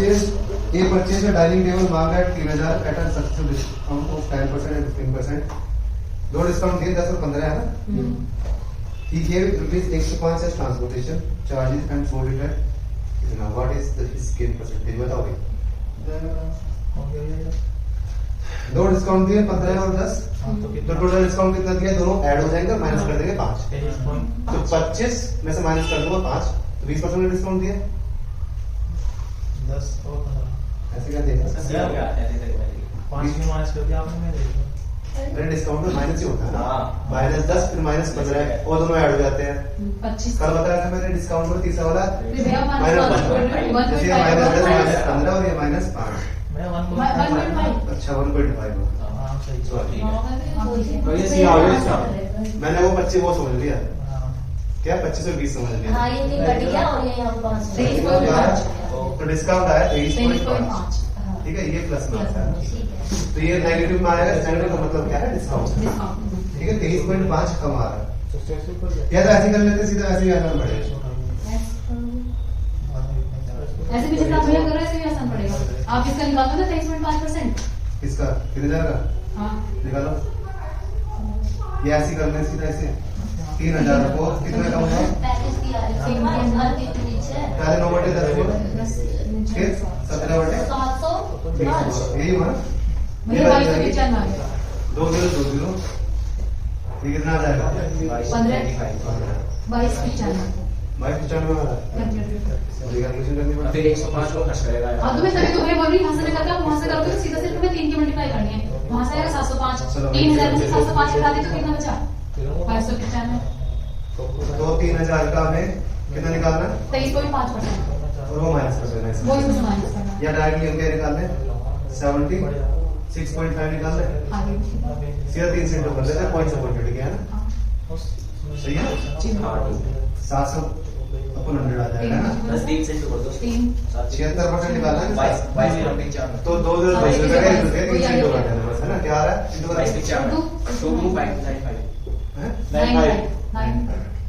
Purchase का dining table मांगा है 3000 at a successful discount of 10% and 15%। दो डिस्काउंट दिए 10 और 15 है ना। He gave rupees 105 as transportation charges and food return। इतना what is the scale percentage बताओ भाई। दो डिस्काउंट दिए 15 और 10, तो टोटल डिस्काउंट कितना दिया, दोनों ऐड हो जाएंगे, माइनस कर देंगे 5। तो 25 में से माइनस कर दूंगा 5, तो 20% का डिस्काउंट दिया 10 और 15 ऐसे क्या देगा 5 में माइनस कर दिया आपने। मेरे डिस्काउंट में माइनस ही होता है ना, माइनस 10 फिर माइनस 15 और दोनों ऐड हो जाते हैं। 25 कल बता रहा था मैंने डिस्काउंट में तीसरा वाला भैया माइनस 15 जैसे माइनस 10 माइनस 15 और ये माइनस 5। मैं 1.5 अच्छा 1.5 हां सही मैंने वो 25 वो समझ लिया क्या, 25 और 20 समझ लिया। हाँ ये नहीं कट गया और ये यहाँ 5 तो डिस्काउंट आया 23.5। ठीक है, ये प्लस में आता है, तो ये नेगेटिव में आएगा। नेगेटिव का मतलब क्या है, डिस्काउंट। ठीक है, 23.5 कम आ रहा है। या तो ऐसे कर लेते सीधा, ऐसे ही आसान पड़ेगा। ऐसे भी जितना भैया कर रहे हैं ऐसे भी आसान पड़ेगा। आप इसका निकाल दो ना 23.5%। इसका कितने जाएगा, हाँ निकालो। ये ऐसे कर ले सीधा, ऐसे 3000 को कितना कम होगा, पहले 9/10 फिर 17/700 यही हुआ ना। भैया 2295 आ गया। 2 0 2 0 ये कितना आ जाएगा 2295 2295 आ रहा है। कैलकुलेशन करनी पड़ेगी। फिर 105 को खर्च करेगा हाँ तो मैं तभी तो भैया बोल रही हूँ, यहाँ से निकल कर वहाँ से करोगे तो सीधा सिर्फ हमें 3 की मल्टीप्लाई करनी है। वहाँ से आएगा 705, 3000 में से 705 हटा दी तो कितना बचा 2295। तो 3000 का हमें कितना निकालना है, 23.5% और वो माइनस कर देना है वो इसमें। इसमें माइनस करना है। या डायरेक्टली हम क्या निकाल लें, 76.5 निकाल लें, आगे सीधा 3 से इंटू कर लेते हैं, पॉइंट से पॉइंट ठीक है ना। सही है, 700 अपन 100 आ जाएगा ना। 10 3 से कर दो 76% निकालना है। 22.95 तो 2 0 2 0 का 3 से इंटू कर देना बस, है ना। क्या आ रहा है, इंटू कर 22.95 हैं। 9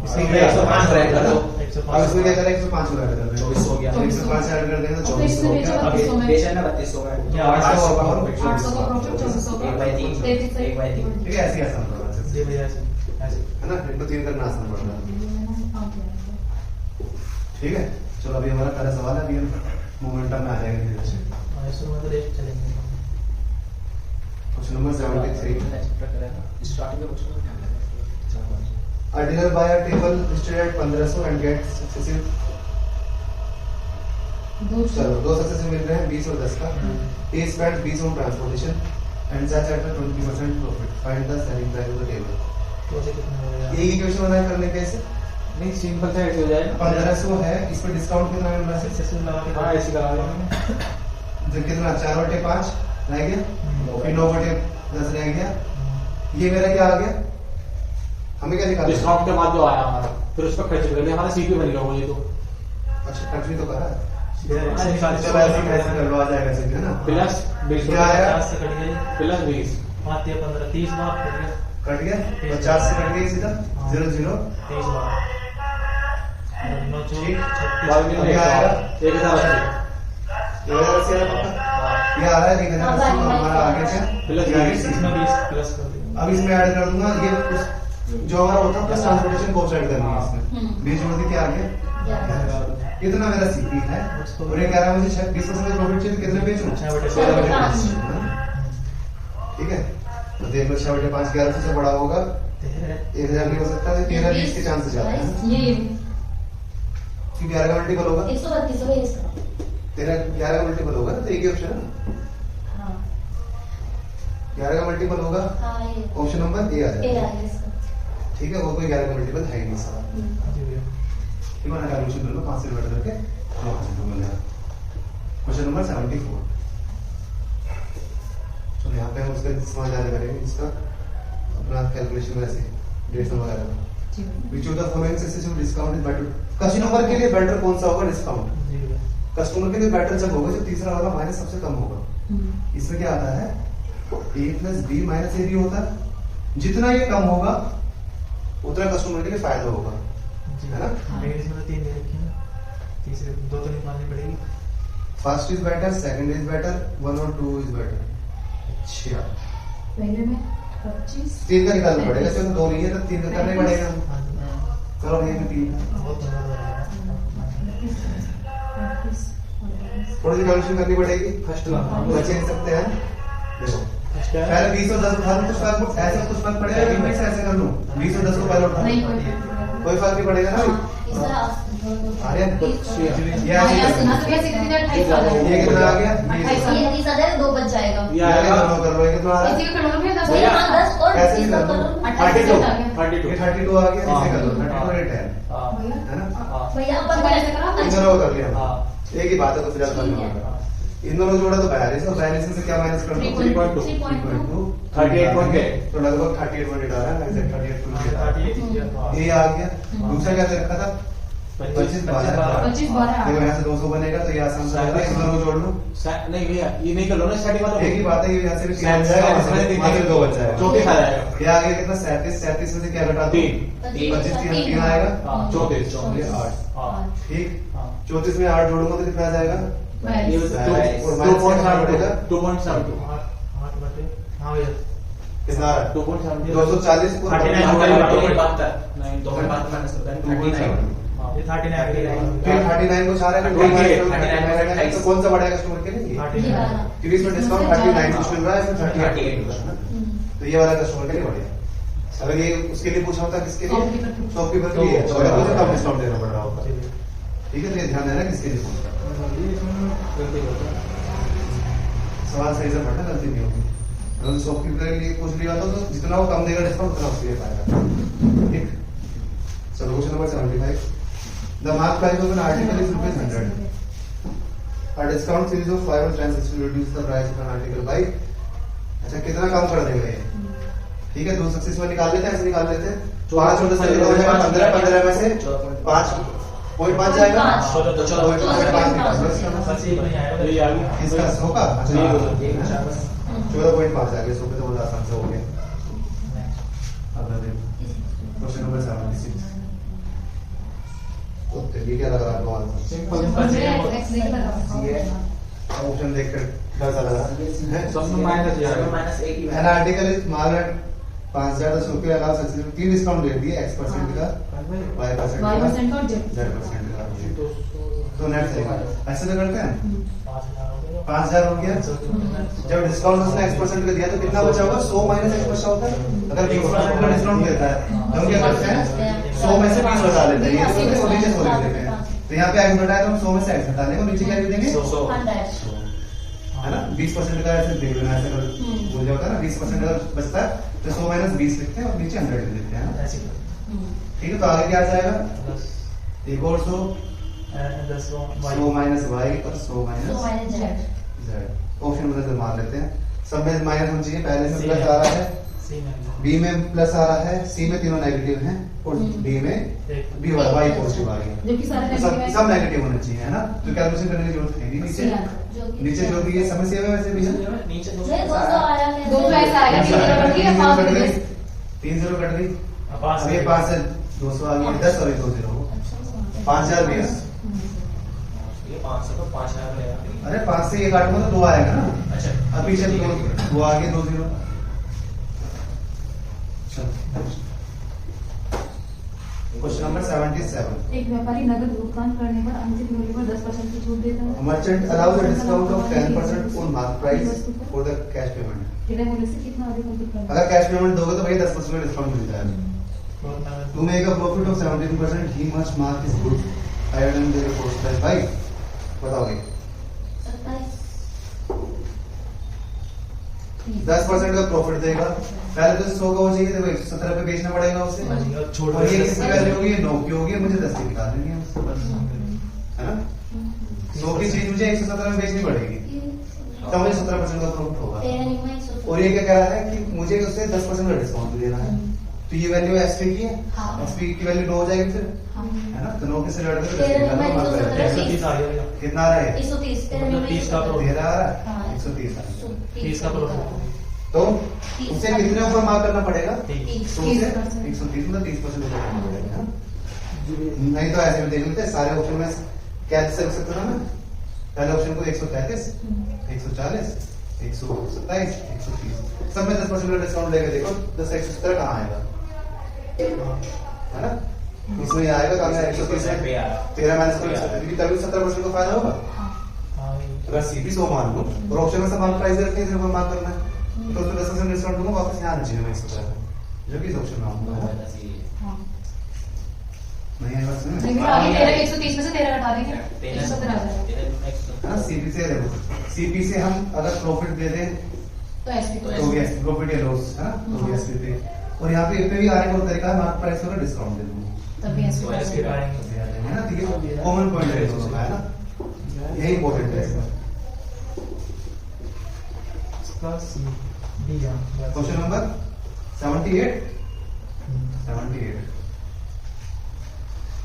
इसमें 105 रैक कर दो। अब इसमें क्या करें, 105 को ऐड कर दें, 24 हो गया। 105 ऐड कर देंगे तो और 24 हो गया। अब ये बेचा ना 3200 में 800 होगा और 800 का प्रॉफिट 2400 का 1/3 1/3 ठीक है, ऐसे आसान पड़ रहा जी भैया ऐसे है ना। इनको 3 करना आसान पड़ रहा है। ठीक है, चलो अभी हमारा पहला सवाल है, अभी हम मोमेंटम में आ जाएंगे धीरे से। शुरू में तो रेट चलेंगे। Question number 73। स्टार्टिंग में कुछ A dealer buy a table listed at 1500 and get successive, चलो 2 सक्सेसिव मिल रहे हैं 20 और 10 का। A spent 20 on transportation and such at a 20% profit. Find the selling price of the table। तो से कितना हो गया? ये इक्वेशन बनाए करने कैसे, नहीं सिंपल सा हो जाएगा। 1500 है, इस पर डिस्काउंट कितना मिल रहा है, सक्सेसफुल लगा के हां ऐसे लगा देंगे। जब कितना 4/5 रह गया, फिर 9/10 रह गया। ये मेरा क्या आ गया, हमें क्या निकालना है? डिस्काउंट के बाद जो आया हमारा, फिर उस पर खर्च कर लिया, हमारा सीपी बन गया वो। ये तो अच्छा खर्च भी तो करा है, निकाल चलो ऐसे कैसे कर लो, आ जाएगा सीधे है ना। प्लस 20 क्या आया, 50 से कट गए प्लस 20 5 या 15 30 बार कट गया। कट गया 50 से कट गया सीधा 0 0 30 बार 9 ठीक। 36 बाद में क्या आएगा? 1080 ये आ रहा है 1080। हमारा आगे क्या प्लस ये आगे 20 सीधा। इसमें 20 प्लस कर देंगे। अब इसमें ऐड कर दूंगा, ये उस जो हमारा होता है प्लस ट्रांसपोर्टेशन कॉस्ट ऐड करनी है इसमें, 20 जोड़ दी क्या आगे, इतना मेरा सीपी है। और ये कह रहा है मुझे 20% प्रॉफिट चाहिए, कितने बेचूं, 6/5। ठीक है, तो देख लो 6/5 1100 से बड़ा होगा 1000 नहीं हो सकता, 13 20 के चांसेस ज्यादा है ये कि 11 का मल्टीपल होगा, 132 में इसका 11 का मल्टीपल होगा ना, तो एक ही ऑप्शन है ना, हाँ 11 का मल्टीपल होगा, हाँ ये ऑप्शन नंबर ए आ तेरा जाएगा। है इसका। ठीक है, वो कोई 11 का मल्टीपल है ही नहीं सर। जी भैया ठीक है, कैलकुलेशन कर लो 5 से डिवाइड करके 9% मिल जाएगा। Question number 74। चलो यहाँ पे हम उसका समझ आ करेंगे, इसका अपना कैलकुलेशन में ऐसे डेट्स वगैरह में which of the following successive discount is better। Customer के लिए बेटर कौन सा होगा डिस्काउंट, जी भैया कस्टमर के लिए बेटर जब होगा जब तीसरा वाला माइनस सबसे कम होगा। इसमें क्या आता है, a plus B minus A B होता है, जितना ये कम होगा उतना कस्टमर के लिए फायदा होगा, जी है ना। लेकिन इसमें तो 3 दे रखी है ना, तीसरे 2 तो निकालनी पड़ेगी। First is better, second is better, 1 और 2 इज बेटर। अच्छा पहले में 25 3 का निकालना पड़ेगा, चलो 2 नहीं है तो 3 का करना ही पड़ेगा। करो भैया 3 बहुत थोड़ी सी कैलकुलेशन करनी पड़ेगी। फर्स्ट बच्चे नहीं सकते हैं। देखो पहले 20 और 10 उठा लूं, कुछ फर्क ऐसे कुछ फर्क पड़ेगा कि मैं ऐसे कर लूं, 20 और 10 को पहले उठा नहीं लूं, कोई कोई फर्क नहीं पड़ेगा ना। इस तरह अरे ये हाँ, ऐसे यहाँ कर सुना लो। तो भैया 28 आ जाएगा। ये कितना आ गया? 28 ये 30,000 2 बच जाएगा। ये आएगा कर लो, ये कितना आ रहा इसी है? का कर लो भैया 10 भैया, हाँ 10 और ऐसे ही 30 का कर लो। करो। 28 आ गया। 32 ये 32 आ गया, हाँ। इसे कर लो, 32 और 10 हाँ भैया है ना। हाँ भैया अपन पहले से करा इन दोनों को कर लिया। हाँ एक ही बात है तो फिर आप ठीक है। करना। इन दोनों जोड़ा तो 42 और 42 में से क्या माइनस कर दो? 3.2 3.2 38.8 तो लगभग 38.8 आ रहा है, एग्जैक्ट 38.8 ये आ गया। दूसरा क्या दे रखा था? 25 12 25 12 देखो यहाँ से 200 बनेगा तो ये आसान से होगा, इन दोनों को जोड़ लो। नहीं भैया ये नहीं कर लो ना स्टार्टिंग वाला एक ही बात है, ये यहाँ से भी 3 बन जाएगा, वहाँ से 2 बच जाएगा। 34 आ जाएगा। ये आ गया कितना? 37 में से क्या घटा दो? 3 25 3 आएगा, हाँ 34 ये 8 हाँ ठीक। हाँ 34 में 8 जोड़ूंगा तो कितना आ जाएगा? ये 42 2.72 हाँ भैया कितना आ रहा है? 2.72 240 को 39 नहीं 2 माइनस करता है 2.7 ये 39 फिर 39 को 4 है, 39 तो कौन सा बढ़ेगा कस्टमर के लिए? 39 क्योंकि इसमें डिस्काउंट 39 कुछ मिल रहा है, इसमें 38 कुछ है ना। तो ये वाला कस्टमर के लिए बढ़िया। अगर ये उसके लिए पूछा होता किसके लिए? शॉपकीपर के लिए, तो अगर मुझे कम डिस्काउंट देना पड़ रहा होता। ठीक है, तो ये ध्यान देना किसके लिए पूछ रहा है। सवाल सही से पढ़ना, गलती नहीं होगी। अगर शॉपकीपर के लिए पूछ लिया होता तो जितना वो कम देगा डिस्काउंट उतना उसके लिए फायदा। ठीक, चलो question number 75। The mark price of an article is ₹100. A discount series of 5 transactions will reduce the price of an article by, अच्छा कितना कम कर देगा ये? ठीक है, 2 सक्सेस में निकाल लेते हैं, ऐसे निकाल लेते हैं। 5 और 10 कितना हो जाएगा? 15 में से 5.5 जाएगा। 14.5 निकाल लो इसका। ये आ गया इसका 100 का, अच्छा ये 14.5 आ गया, 100 पे तो बहुत आसान से हो गया। अब क्वेश्चन नंबर 76। ये क्या लग रहा है आपको? सिंपल ऑप्शन देखकर कैसा लगा? सब में माइनस जाएगा माइनस 1 ही an article is mark at 5,000 के अलावा सक्सेस 3 डिस्काउंट दे दिए, X% का, Y% का, Y% और Z Z% का। तो नेट चलेगा। ऐसे तो करते हैं 5,000 हो गया। जब डिस्काउंट उसने X% का दिया तो कितना बचा होगा? 100 माइनस X बचा होता है। अगर 20% का डिस्काउंट देता है तो हम क्या करते हैं? 100 में से 20 बचा लेते हैं, ये तो नीचे 100 लिख देते हैं। तो यहाँ पे X बताया तो हम 100 में से X हटा देंगे और नीचे क्या लिख देंगे? 100 है ना, 20% का ऐसे देख लेना, ऐसे कर बोल जाता है ना, 20% अगर बचता है तो 100 माइनस 20 लिखते हैं और नीचे 100 लिख देते हैं। ठीक है, तो आगे क्या जाएगा? एक और 100 माइनस वाई और 100 माइनस जेड। ऑप्शन में से मार लेते हैं, सब में माइनस होना चाहिए। पहले में प्लस आ रहा है, बी में प्लस आ रहा है, सी में तीनों नेगेटिव हैं और डी में बी वाई पॉजिटिव आ गया। जो कि सारे तो सब नेगेटिव होने चाहिए, है ना। तो कैलकुलेशन करने की जरूरत है नहीं। नीचे जो भी ये समस्या में वैसे भी है, नीचे 200 आया है। 200 ऐसा आएगा, 3 0 कट गया, 5 कट गई, बच 3 0 कट गई। अब ये 5 से 200 आ गया, 10 और ये 2 0 5000 भी है। ये 500 तो 5000 लेगा। अरे 5 से ये काटूंगा तो 2 आएगा ना। अच्छा अब पीछे 2 आ गए, 2 0। Question number 77। एक व्यापारी नगद भुगतान करने पर अंतिम मूल्य पर 10% की छूट देता है। Merchant allows a discount of 10% on mark price for the cash payment. बिना मूल्य से कितना अधिक अंकित करना है? अगर कैश पेमेंट दोगे तो भैया 10% का डिस्काउंट मिलता है। To make a profit of 17%, he must mark his goods higher than their cost price by, बताओगे 10% का प्रॉफिट देगा। पहले तो 100 का हो चाहिए, देखो 117 पे बेचना पड़ेगा उसे। और ये किसकी वैल्यू होगी? 9 की होगी, मुझे 10 की निकालनी है उससे, है ना। 100 की चीज मुझे 117 में बेचनी पड़ेगी, तो मुझे 17% का प्रॉफिट होगा। और ये क्या कह रहा है कि मुझे उससे 10% का डिस्काउंट देना है। तो ये वैल्यू एसपी की है, एसपी की वैल्यू 9 हो जाएगी फिर, है ना। तो 9 के से लड़ के 10 कितना आ रहा है? 130 30 का प्रॉफिट। 13 आ रहा है, 130 आ रहा है। 30 का प्रॉफिट। तो उसे कितने ऊपर मार्क करना पड़ेगा? 30। 100 से 130 मतलब 30% ऊपर करना पड़ेगा। नहीं तो ऐसे भी देख लेते हैं सारे ऑप्शन में कैसे रख सकते थे ना, पहले ऑप्शन को 133, 140, 127, 130, सब में 10% का डिस्काउंट लेके देखो 10 170 कहाँ आएगा, है ना? इसमें ये आएगा कहाँ है 130 पे में आ रहा 13 माइनस क्योंकि तभी 70% का फायदा होगा। हाँ ये अगर सीपी 100 मान लो और ऑप्शन में से मान प्राइस रखते हैं मान करना है तो उसमें 10% डिस्काउंट दूंगा, वापस यहाँ आना चाहिए मैं 170 जो कि इस ऑप्शन में आऊंगा। हाँ नहीं आई बात समझ लेकिन आगे 13 130 में से 13 घटा देंगे 170 आ जाएगा। है ना? सीपी से देखो, सीपी से हम अगर प्रॉफिट दे दें तो एसपी तो भी प्रॉफिट या लॉस है ना, तो भी एसपी पे, और यहाँ पे भी आने का तरीका है मार्क प्राइस पर डिस्काउंट दे दूंगा, तभी तो एसपी SPP है ना? ठीक है, कॉमन पॉइंट है दोनों का, है ना? यही इंपॉर्टेंट है इसमें। इसका C D question number 78, 78.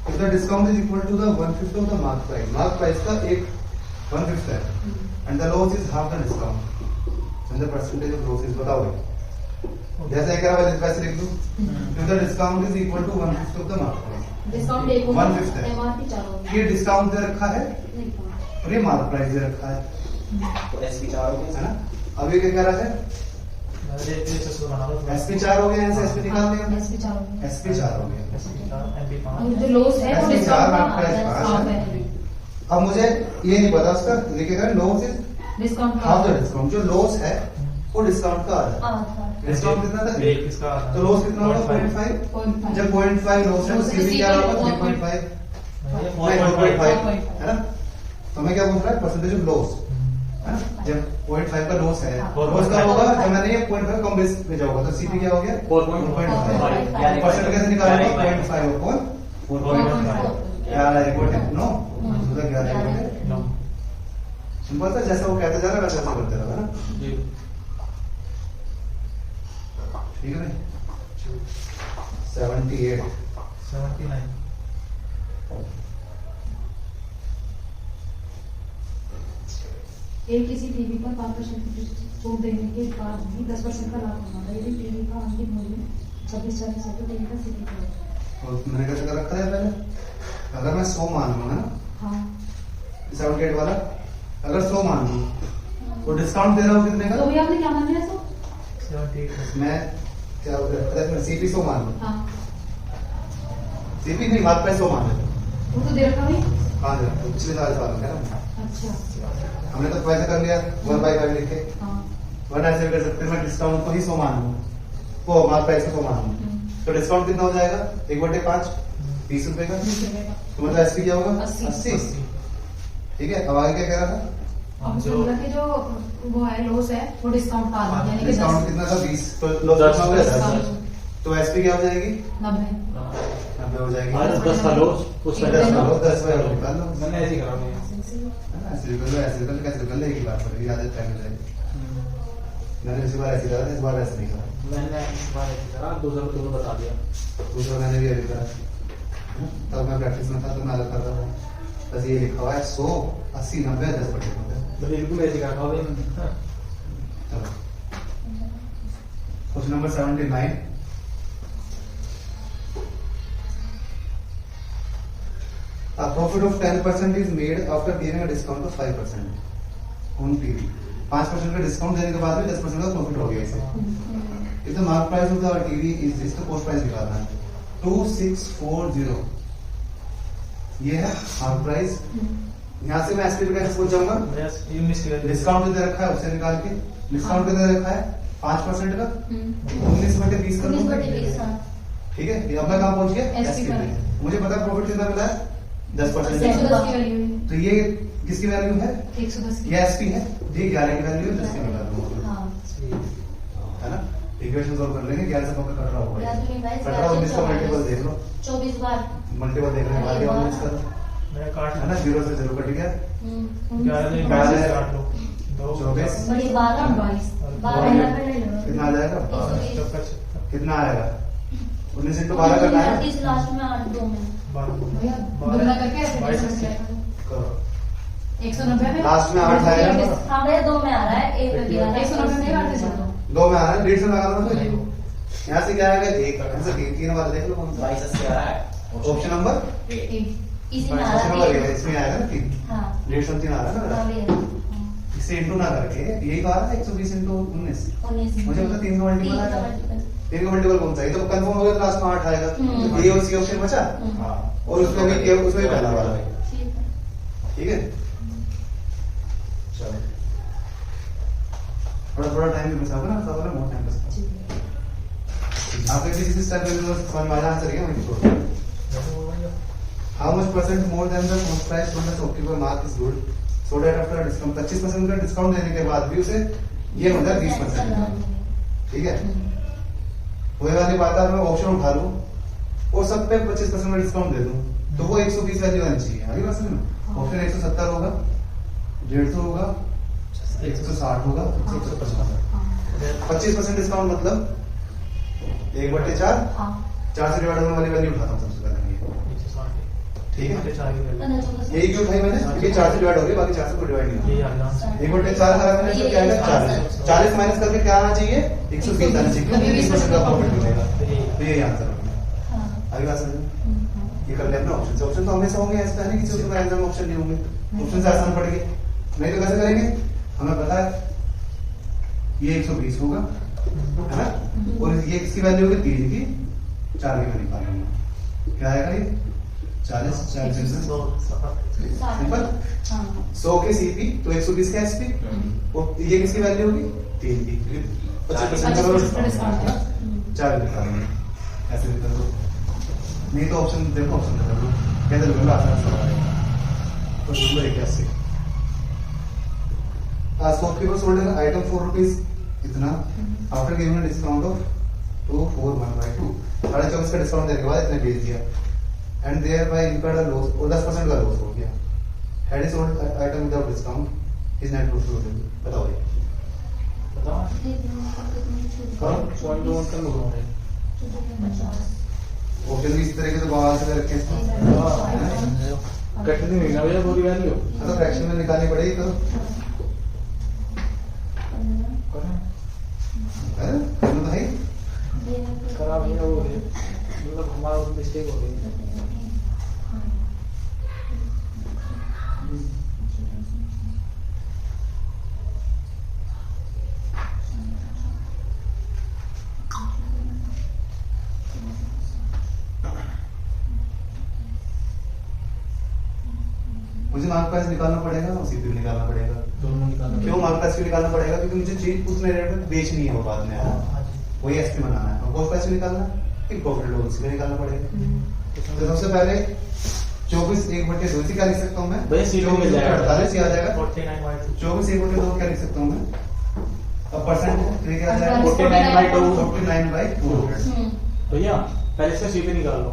If the discount is equal to the 1/5 of the mark price का एक 1/5 है, and the loss is half the discount, then the percentage of loss is बताओ भाई। जैसे एक वैसे लिख दूं, if the discount is equal to 1/5 of the mark price, discount एक 1/5 है, एमआरपी 4 होगी। ये डिस्काउंट दे रखा है नहीं और ये मार्क प्राइस दे रखा है, तो एसपी 4 हो है गया ना? अब ये क्या कह रहा है, एसपी बना लो एसपी 4 हो गया, यहाँ से एसपी निकाल दिया, एसपी 4 होगी। एसपी 4 हो गया। एसपी 4 एमपी और 5 जो लॉस है वो SPP डिस्काउंट 4 मार्क प्राइस 5 है। अब मुझे ये नहीं पता उसका, लिखेगा loss is discount half the discount, जो लॉस है वो डिस्काउंट का आधा है। आधा डिस्काउंट कितना था? एक इसका तो लॉस कितना होगा? 0.5। 0.5 जब 0.5 लॉस है तो सीपी क्या होगा? 3.5 नहीं 4.5, है ना? तो मैं क्या बोल रहा है, परसेंटेज ऑफ लॉस, है ना? जब 0.5 का लॉस है, लॉस का होगा जब मैंने ये 0.5 कम बेस पे जाऊंगा तो सीपी क्या हो गया? 4.5। परसेंट कैसे निकालूंगा? 0.5 upon 4.5। 11 equal to 9, 11 equal to 9। Simple था, जैसा वो कहते जा रहा वैसा करते रहो, है ना? ठीक है भाई। 78, 79 एक किसी टीवी पर 5% की छूट देने के बाद भी 10% का लाभ होगा यदि टीवी का अंतिम मूल्य 2640 है तो टीवी का सीधी है। और मैंने कैसे कर रखा है पहले, अगर मैं 100 मान लूँ, है ना? हाँ 78 वाला अगर 100 मान लूँ तो डिस्काउंट दे रहा हूँ कितने तो का? भैया आपने क्या मान लिया सो? 78 मैं क्या बोल सीपी 100 मान लूँ, हाँ सीपी नहीं बात पे 100 मान लेते, वो तो दे रखा भाई। कहाँ दे रखा? पिछले साल है ना, अच्छा हमने तो वैसे कर लिया 1/5 लिख के, हाँ वरना ऐसे भी कर सकते हैं, मैं डिस्काउंट को ही 100 मान लूँ, वो मार्क प्राइस को 100 मान लूँ, तो डिस्काउंट कितना हो जाएगा? 1/5 20 रुपए का, 20 रुपए का। तो मतलब एसपी क्या होगा? 80। ठीक है, अब आगे क्या कह रहा था? अब जो कि जो वो है लॉस है वो डिस्काउंट का आधा यानी कि डिस्काउंट 10 कितना था? 20, तो लॉस कितना हो गया? 10। तो एसपी क्या हो जाएगी? 90 90 हो जाएगी। 10 का लॉस उस 10 का लॉस 10 बार निकाल लो, मैंने ऐसे ही करा मैं है ना? ऐसे कर लो, ऐसे कर लो, कैसे कर लो, एक ही बात पड़ेगी, आदत टाइम हो जाएगी। मैंने इस बार ऐसे करा था, इस बार ऐसे नहीं करा, मैंने इस बार ऐसे करा, दूसरा तो तुम्हें बता दिया। दूसरा मैंने भी अभी करा, तब मैं प्रैक्टिस में था तो मैं अलग करता था, बस ये लिखा हुआ है 100 80 90 10 बटे होते हैं। तो बिल्कुल ऐसे करा था भाई। चलो question number 79, a profit of 10% is made after giving a discount of 5% on TV। 5% का डिस्काउंट देने के बाद भी 10% का प्रॉफिट हो गया इसे। If the mark price of the TV is, इसका कॉस्ट प्राइस निकालना है 2640, ये है मार्क प्राइस। यहाँ से मैं एसपी का पहुंच जाऊंगा, बस ये मिस कर दिया। डिस्काउंट दे रखा है उससे निकाल के, डिस्काउंट दे रखा है 5% का, 19/20 कर 19/20 हाँ। ठीक है, ये अब मैं कहाँ पहुंच गया? SPP SPP पर। पे। मुझे पता है प्रॉफिट कितना मिला है? 10%। 110 की वैल्यू तो ये किसकी वैल्यू है? 110 की ये एसपी है, ये 11 की वैल्यू है, 10 की निकाल दूंगा, हाँ है ना? इक्वेशन सॉल्व कर लेंगे, 11 से पक्का कट रहा होगा, याद नहीं भाई, 18 19 का मल्टीपल देख लो, 24 बार मल्टीपल देख रहे हैं, बाकी 19 करो, मेरा काट है ना? 0 से 0 कट गया, 11 में 22 काट लो 2 24 बड़ी 12 22 12 नंबर ले लो कितना आ जाएगा? 120 कितना आएगा? 19 into 12 करना है, 30 लास्ट में 8 2 में भैया दुगना करके ऐसे बाईस कैसे से। करो 190 में लास्ट में 8 आएगा, हाँ भैया 2 में आ रहा है 1 में गिरा 190 में 8 से 2 में आ रहा है, 150 लगा दो ना, यहाँ से क्या आएगा? 1 ऐसे 3 वाला देख लो कौन सा 22 80 आ रहा है ऑप्शन नंबर, इसी में आ ऑप्शन रहा नंबर है इसमें आएगा ना 3। हाँ 150 आ रहा है ना मेरा, इससे इंटू ना करके यही तो आ रहा है 120 इंटू 19, मुझे पता 3 का मल्टीपल आ रहा है, 3 का मल्टीपल कौन सा है, तो कंफर्म हो गया, लास्ट में 8 आएगा, तो ए और सी ऑप्शन बचा, और उसमें भी उसमें पहला वाला है, ठीक है। चलो थोड़ा थोड़ा टाइम भी बचा होगा ना, थोड़ा बहुत टाइम बचा। आपके किसी स्टेप में समझ में आना चाहिए मुझे छोड़। How much percent more than the most price from the shopkeeper mark is good, so that after discount 25% का डिस्काउंट देने के बाद भी उसे ये होता है 20%, ठीक है। वही वाली बात है, मैं ऑप्शन उठा लूं और सब पे 25% का डिस्काउंट दे दूं, तो वो 120 वैल्यू आनी चाहिए, आगे बात समझ। ऑप्शन 170 होगा, 150 होगा, 160 होगा, 150। 25% डिस्काउंट मतलब 1/4, 4 से डिवाइड होने वाली वैल्यू उठाता हूँ सबसे पहले, ठीक है। यही क्यों उठाई मैंने, क्योंकि 4 से डिवाइड हो गई, बाकी 4 से कोई डिवाइड नहीं होगा। 1/4 करा मैंने, तो क्या आएगा 40 माइनस करके क्या आना चाहिए, 120 आना चाहिए, क्योंकि 20% का प्रॉफिट मिलेगा, तो यही आंसर होगा। अभी बात समझ, ये कर ले अपने ऑप्शन से। ऑप्शन तो हमेशा होंगे, ऐसा नहीं किसी के एग्जाम में ऑप्शन नहीं होंगे, ऑप्शन से आसान पड़ेंगे, नहीं तो कैसे करेंगे, हमें पता है ये 120 होगा, है ना, और ये किसकी वैल्यू होगी, 3 की, 4 की वैल्यू निकालेंगे, क्या आएगा ये 40, 40 सिंपल। 100 के सीपी तो 120 का एसपी, और ये किसकी वैल्यू होगी, 3 की, 25% का डिस्काउंट, 4 निकालेंगे, ऐसे भी कर लो, नहीं तो ऑप्शन देखो, ऑप्शन कर लो, कैसे लोगे आसान सवाल है। तो number 81, shopkeeper sold an item 4 rupees इतना, after giving a discount of 241/2, 24.5 का डिस्काउंट देने के बाद इतने बेच दिया, and thereby incurred a loss, और 10% का लॉस हो गया। Had he sold item without discount, his net profit, बताओ ये, बताओ पॉइंट दो कर लो, ऑप्शन भी इस तरह के तो बाहर से रखे हैं, कटनी नहीं ना भैया पूरी वैल्यू, तो फ्रैक्शन में निकालनी पड़ेगी, तो है खराब नहीं हो गई, मतलब हमारा मिस्टेक हो गई। मुझे मार्क प्राइस निकालना पड़ेगा, उसी पे निकालना पड़ेगा, दोनों निकालना। क्यों मार्क प्राइस क्यों निकालना पड़ेगा, क्योंकि मुझे चीज उतने रेट में बेचनी है वो बाद में, वही एसपी बनाना है, और कॉस्ट प्राइस निकालना है, प्रॉफिट लोग उसमें निकालना पड़ेगा। तो सबसे पहले 24 1/2 क्या लिख सकता हूँ मैं, भैया सीधे मिल जाएगा, 48 ही आ जाएगा, 49/2, 24 1/2 क्या लिख सकता हूँ मैं, अब परसेंट क्या आ जाएगा, 49/2, 49/200, भैया पहले इसका सीधे निकाल लो,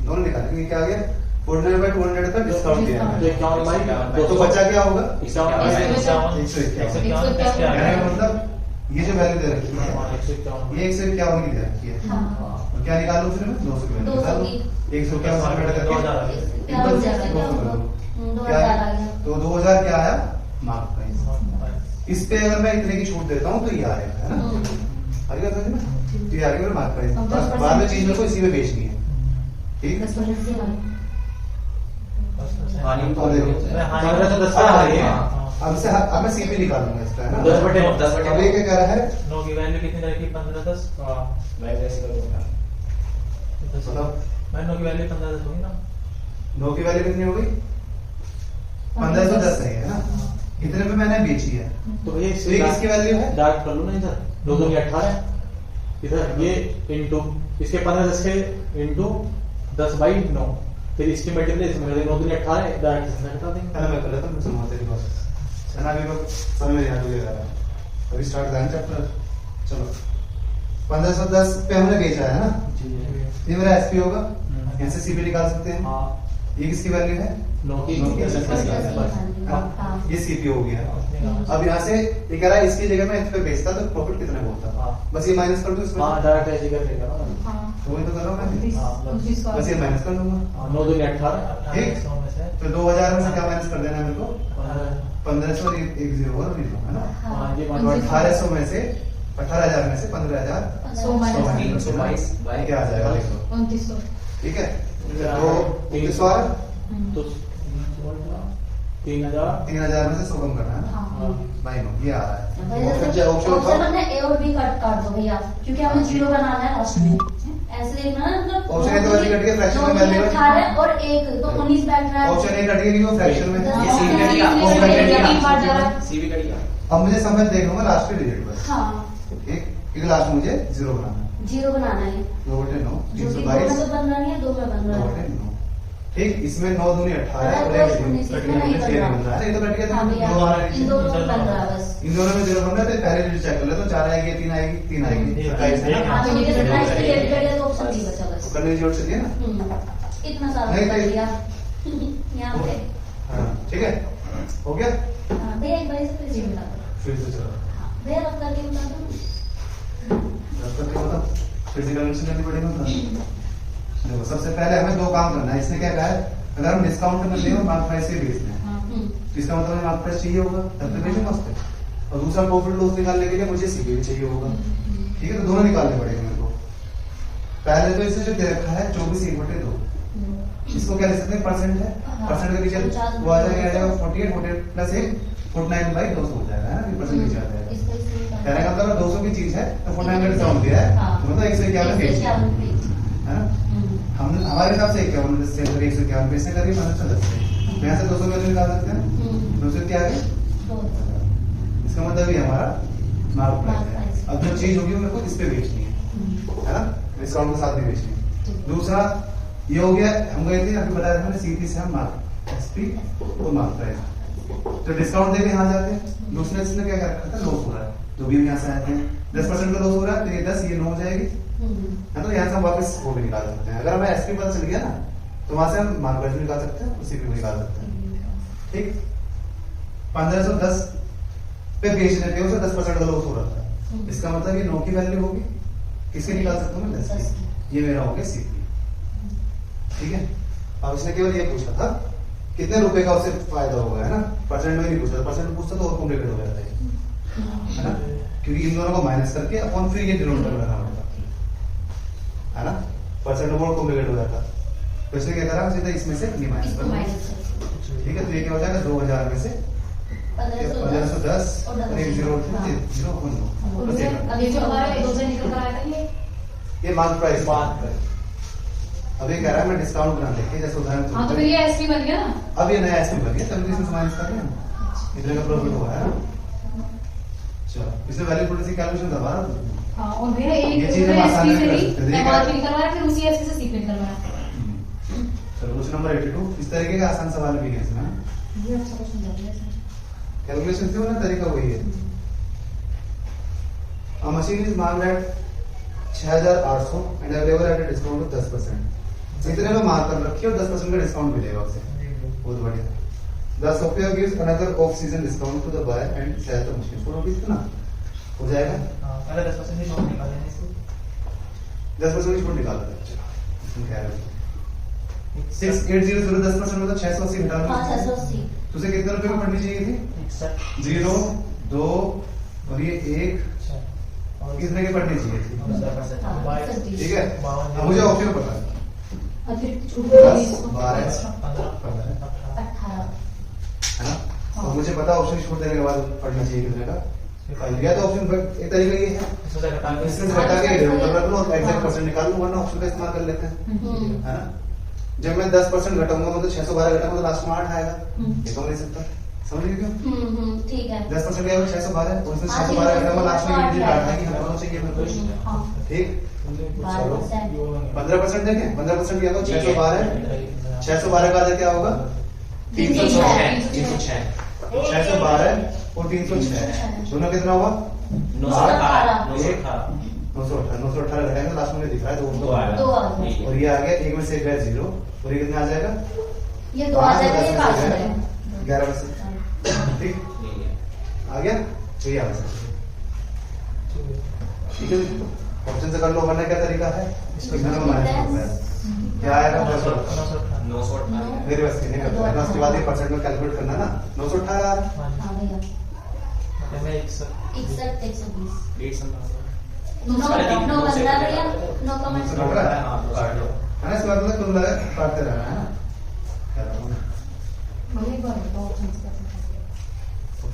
दोनों निकालेंगे, क्या आ गया 49/200 का डिस्काउंट दिया है, तो 51 बाई तो बचा क्या होगा, 51 मतलब ये जो वैल्यू दे रखी है, ये 151 की दे रखी है, और क्या निकालो उसमें 200 की वैल्यू निकालो, 151 से घटा करके क्या है, तो 2000 क्या आया मार्क प्राइस। इस पे अगर मैं इतने की छूट देता हूँ तो ये आएगा, है ना, आगे समझ में, तो ये आगे मार्क प्राइस, बाद में चीज मेरे को इसी में बेचनी है, ठीक है। हानि तो अब मैं सीपी निकालूंगा इसका, है ना, 10/10 अब ये क्या कह रहा है, 9 की वैल्यू कितनी रहेगी, 15/10, मैं कैसे करूंगा, मतलब मैं 9 की वैल्यू 15/10 होगी ना, 9 की वैल्यू कितनी हो गई, 1510 है ना, इतने पे मैंने बेची है, तो भैया तो ये किसकी वैल्यू है, डार्क कर लो ना, इधर 2 2 18, इधर ये इंटू इसके 15/10 के इंटू 10/9, फिर इसकी मल्टीप्लाई इसमें 9 2 18, डार्क इसमें हटा देंगे, है ना, मैं कर लेता हूँ, मैं समझा तेरी बात, है ना, अभी मैं समझ में याद हो गया, अभी स्टार्ट करें चैप्टर, चलो 1510 पे हमने बेचा है ना, ये मेरा एसपी होगा, यहाँ से सीपी निकाल सकते हैं, हाँ ये किसकी वैल्यू है, 9 की ये सीपी हो गया। अब यहाँ से ये कह रहा है इसकी जगह मैं इस पे बेचता तो प्रॉफिट कितने होता, हाँ। बस ये माइनस कर दो इसमें, हाँ डायरेक्ट ऐसे कर लेगा ना, तो वही तो कर रहा हूँ मैं, हाँ, बस ये माइनस कर दूंगा, 9 2 18, ठीक, 100 में से तो 2000 में से क्या माइनस कर देना है मेरे को, 1500 और एक जीरो और जीरो, है ना, हाँ ये तो 1800 में से 18000 में से 15000 322 बाई क्या आ जाएगा, 2900, ठीक है, तो 2900 आ रहा है? तो 3000 में से 100 कम करना है ना, हाँ बाई नो ये आ रहा है। जैसे ऑप्शन ऑप्शन उठाओ, में ए और बी काट दो भैया, क्योंकि हमें 0 बनाना है लास्ट में। ऐसे देखना ना, मतलब ऑप्शन ए तो वैसे कट गया, फ्रैक्शन में वैल्यू 18 और 1 तो 19 बैठ रहा है। ऑप्शन ए कट गया क्योंकि वो फ्रैक्शन में है। ये सी भी कट गया, ऑप्शन ऑप्शन ए कट तीन बार जा रहा गया, है। सी भी कट गया। अब मुझे समय देखूंगा लास्ट के डिजिट बस, हाँ ठीक, क्योंकि लास्ट में मुझे 0 बनाना है। 0 बनाना है, 2 बटे 9 जो कि 2 में 322, तो बन रहा नहीं है, 2 में बन 2 रहा बटे है। 9, ठीक। इसमें 9 दूनी 18 है और अरे, एक तो 19 कट इसमें नहीं गया, बन 6 रहा। बन रहा है, ये तो कट गया हाँ था, भैया, 2 आ रहा है इन नीचे। दोनों में बन रहा है बस। इन दोनों में 0 बन रहा है, तो पहले डिजिट चेक कर लेते, 4 आएगी, 3 आएगी, 3 आएगी, 27 है ना। हाँ, तो मुझे लगता है इसके लिए भी कट गया तो ऑप्शन बी बचा बस। करने की जरूरत चाहिए ना। इतना सारा नहीं, कर नहीं। दिया यहाँ पे। हाँ, ठीक है, हो गया। हाँ भैया, एक बार इसे फिर से बता दो। फिर से चलो, भैया रब करके बता दो। रास्ता नहीं होता, फिजिकल कनेक्शन करनी पड़ेगा ना। देखो सबसे पहले हमें 2 काम करना है। इसने क्या कहा है, अगर हम डिस्काउंट में ले मार्क प्राइस से बेचना है, तो इसका मतलब हमें मार्क प्राइस चाहिए होगा, तब तो बेचेंगे उस पे। और दूसरा प्रॉफिट लॉस निकालने के लिए मुझे सीपी भी चाहिए होगा, ठीक है। तो दोनों निकालने पड़ेंगे मेरे को। पहले तो इसे जो दे रखा है 24/2, इसको क्या लिख सकते हैं, परसेंट है, परसेंट के पीछे वो आ जाएगा 48 प्लस 1 49/200 हो जाएगा, है ना, परसेंट नीचे आ जाएगा। कहने का मतलब 200 की चीज है तो 49 का डिस्काउंट दिया है, तो मतलब 151 बेच है ना। हम हमारे हिसाब से 51 से 151 पे से करिए 510 से, तो यहाँ से 200 वैल्यू निकाल सकते हैं। 200 क्या है, इसका मतलब ये हमारा मार्क प्राइस है। अब जो चीज होगी वो मेरे को इस पे बेचनी है ना, डिस्काउंट के साथ भी बेचनी है। दूसरा ये हो गया, हम गए थे अभी बताया था मैंने, सीपी से हम मार्क एसपी तो मार्क प्राइस, तो डिस्काउंट देके यहाँ जाते हैं। दूसरे इसने क्या कर रखा था, लॉस हो रहा है, जो भी यहाँ से आए थे 10% का लॉस हो रहा है, तो ये 10 ये 9 हो जाएगी, है तो यहाँ से हम वापस वो भी निकाल सकते हैं। अगर हमें एसपी पता चल गया ना, तो वहां से हम मार्क प्राइस भी निकाल सकते हैं, सीपी भी निकाल सकते हैं, ठीक। 1510 पे बेचने पे उसे 10% का लॉस हो रहा था, इसका मतलब ये 9 की वैल्यू होगी, किसकी निकाल सकता हूँ मैं, 10 की। ये मेरा हो गया सीपी, ठीक है। अब इसने केवल ये पूछा था कितने रुपए का उससे फायदा होगा, है ना, परसेंट में नहीं पूछा, परसेंट में पूछता तो और कॉम्प्लिकेटेड हो जाता है ना, क्योंकि इन दोनों को माइनस करके अपन फिर ये डिनोमिनेटर में रखना पड़ता है ना, परसेंट में और कॉम्प्लिकेट हो जाता। तो इसने क्या करा, सीधा इसमें से नहीं माइनस कर, ठीक है। तो ये क्या हो जाएगा, 2000 में से 1510 और 0 अब ये जो हमारा 200 निकल कर आया था, ये मार्क प्राइस। अब ये कह रहा है मैं डिस्काउंट बना लेके, जैसे उदाहरण हाँ तो फिर ये एसपी बन गया ना। अब ये नया एसपी बन गया, तभी इसमें माइनस कर रहे हैं, इतने का प्रॉफिट हुआ है। चलो इसमें वैल्यू थोड़ी सी कैलकुलेशन करवा रहा हूँ। हाँ और भैया एक ये चीजें हम आसानी से कर सकते हैं, एमआरपी निकलवाया, फिर उसी एसपी से सीपी निकलवाया। चलो क्वेश्चन नंबर 82, इस तरीके का आसान सवाल भी है इसमें। ये अच्छा क्वेश्चन लग रहा है सर। कैलकुलेशन से ना तरीका वही है। A machine is marked at 6800 and available at a discount of 10%. इतने में मार्क कर रखी है और 10% का डिस्काउंट मिलेगा उससे, बहुत बढ़िया। The software gives another off-season discount to the buyer and sells the machine for rupees कितना हो जाएगा? पहले 10% डिस्काउंट निकाल लेंगे इसको, 10% डिस्काउंट निकाल देते हैं। इसमें क्या है? 6800 10% मतलब 680 घटा लो। 680। तो उसे कितने रुपए में पड़नी चाहिए थी? 0 2 और ये 1 कितने की पड़नी चाहिए थी? ठीक है। अब मुझे ऑप्शन पता है, और फिर 10 12 15 18 है ना। तो मुझे पता ऑप्शन छोड़ देने के बाद पढ़ना चाहिए कितने का, या तो ऑप्शन एक तरीका ये है, इसमें से घटा के इधर रख लो और एग्जैक्ट परसेंट निकाल लो, वरना ऑप्शन का इस्तेमाल कर लेते हैं, है ना। जब मैं 10% घटाऊंगा मतलब 612 घटाऊंगा तो लास्ट में 8 आएगा, ये तो नहीं सकता, समझ गए क्यों? ठीक है। 10% क्या होगा 612 और इसमें 612 घटाऊंगा लास्ट में ये 8 आएगी, हम दोनों चाहिए मेरे को, ठीक। चलो 15% देखें, 15% क्या होगा 612 612 का क्या होगा 306 612 और 306 दोनों कितना हुआ 918 918 घटाएंगे लास्ट में दिख रहा है तो दो आएगा। दो आ गए। और ये आ गया, एक में से गया 0 और ये कितना आ जाएगा ये 2 आ जाएगा, ये 5 आ जाएगा। 11 में से, ठीक आ गया, तो ये आ सकता, ठीक है। ऑप्शन से कर लो, वरना क्या तरीका है, इसको इधर में माइनस करना है, क्या आएगा 918 मेरे बस की नहीं करता है ना, उसके बाद ये परसेंट में कैलकुलेट करना ना, 918 हाँ भैया, मैं 61 120 9 9 15 भैया, 9 का मैं काट रहा है ना, इसके बाद कुल मिला काटते रहना है ना। एक बार बताओ ऑप्शन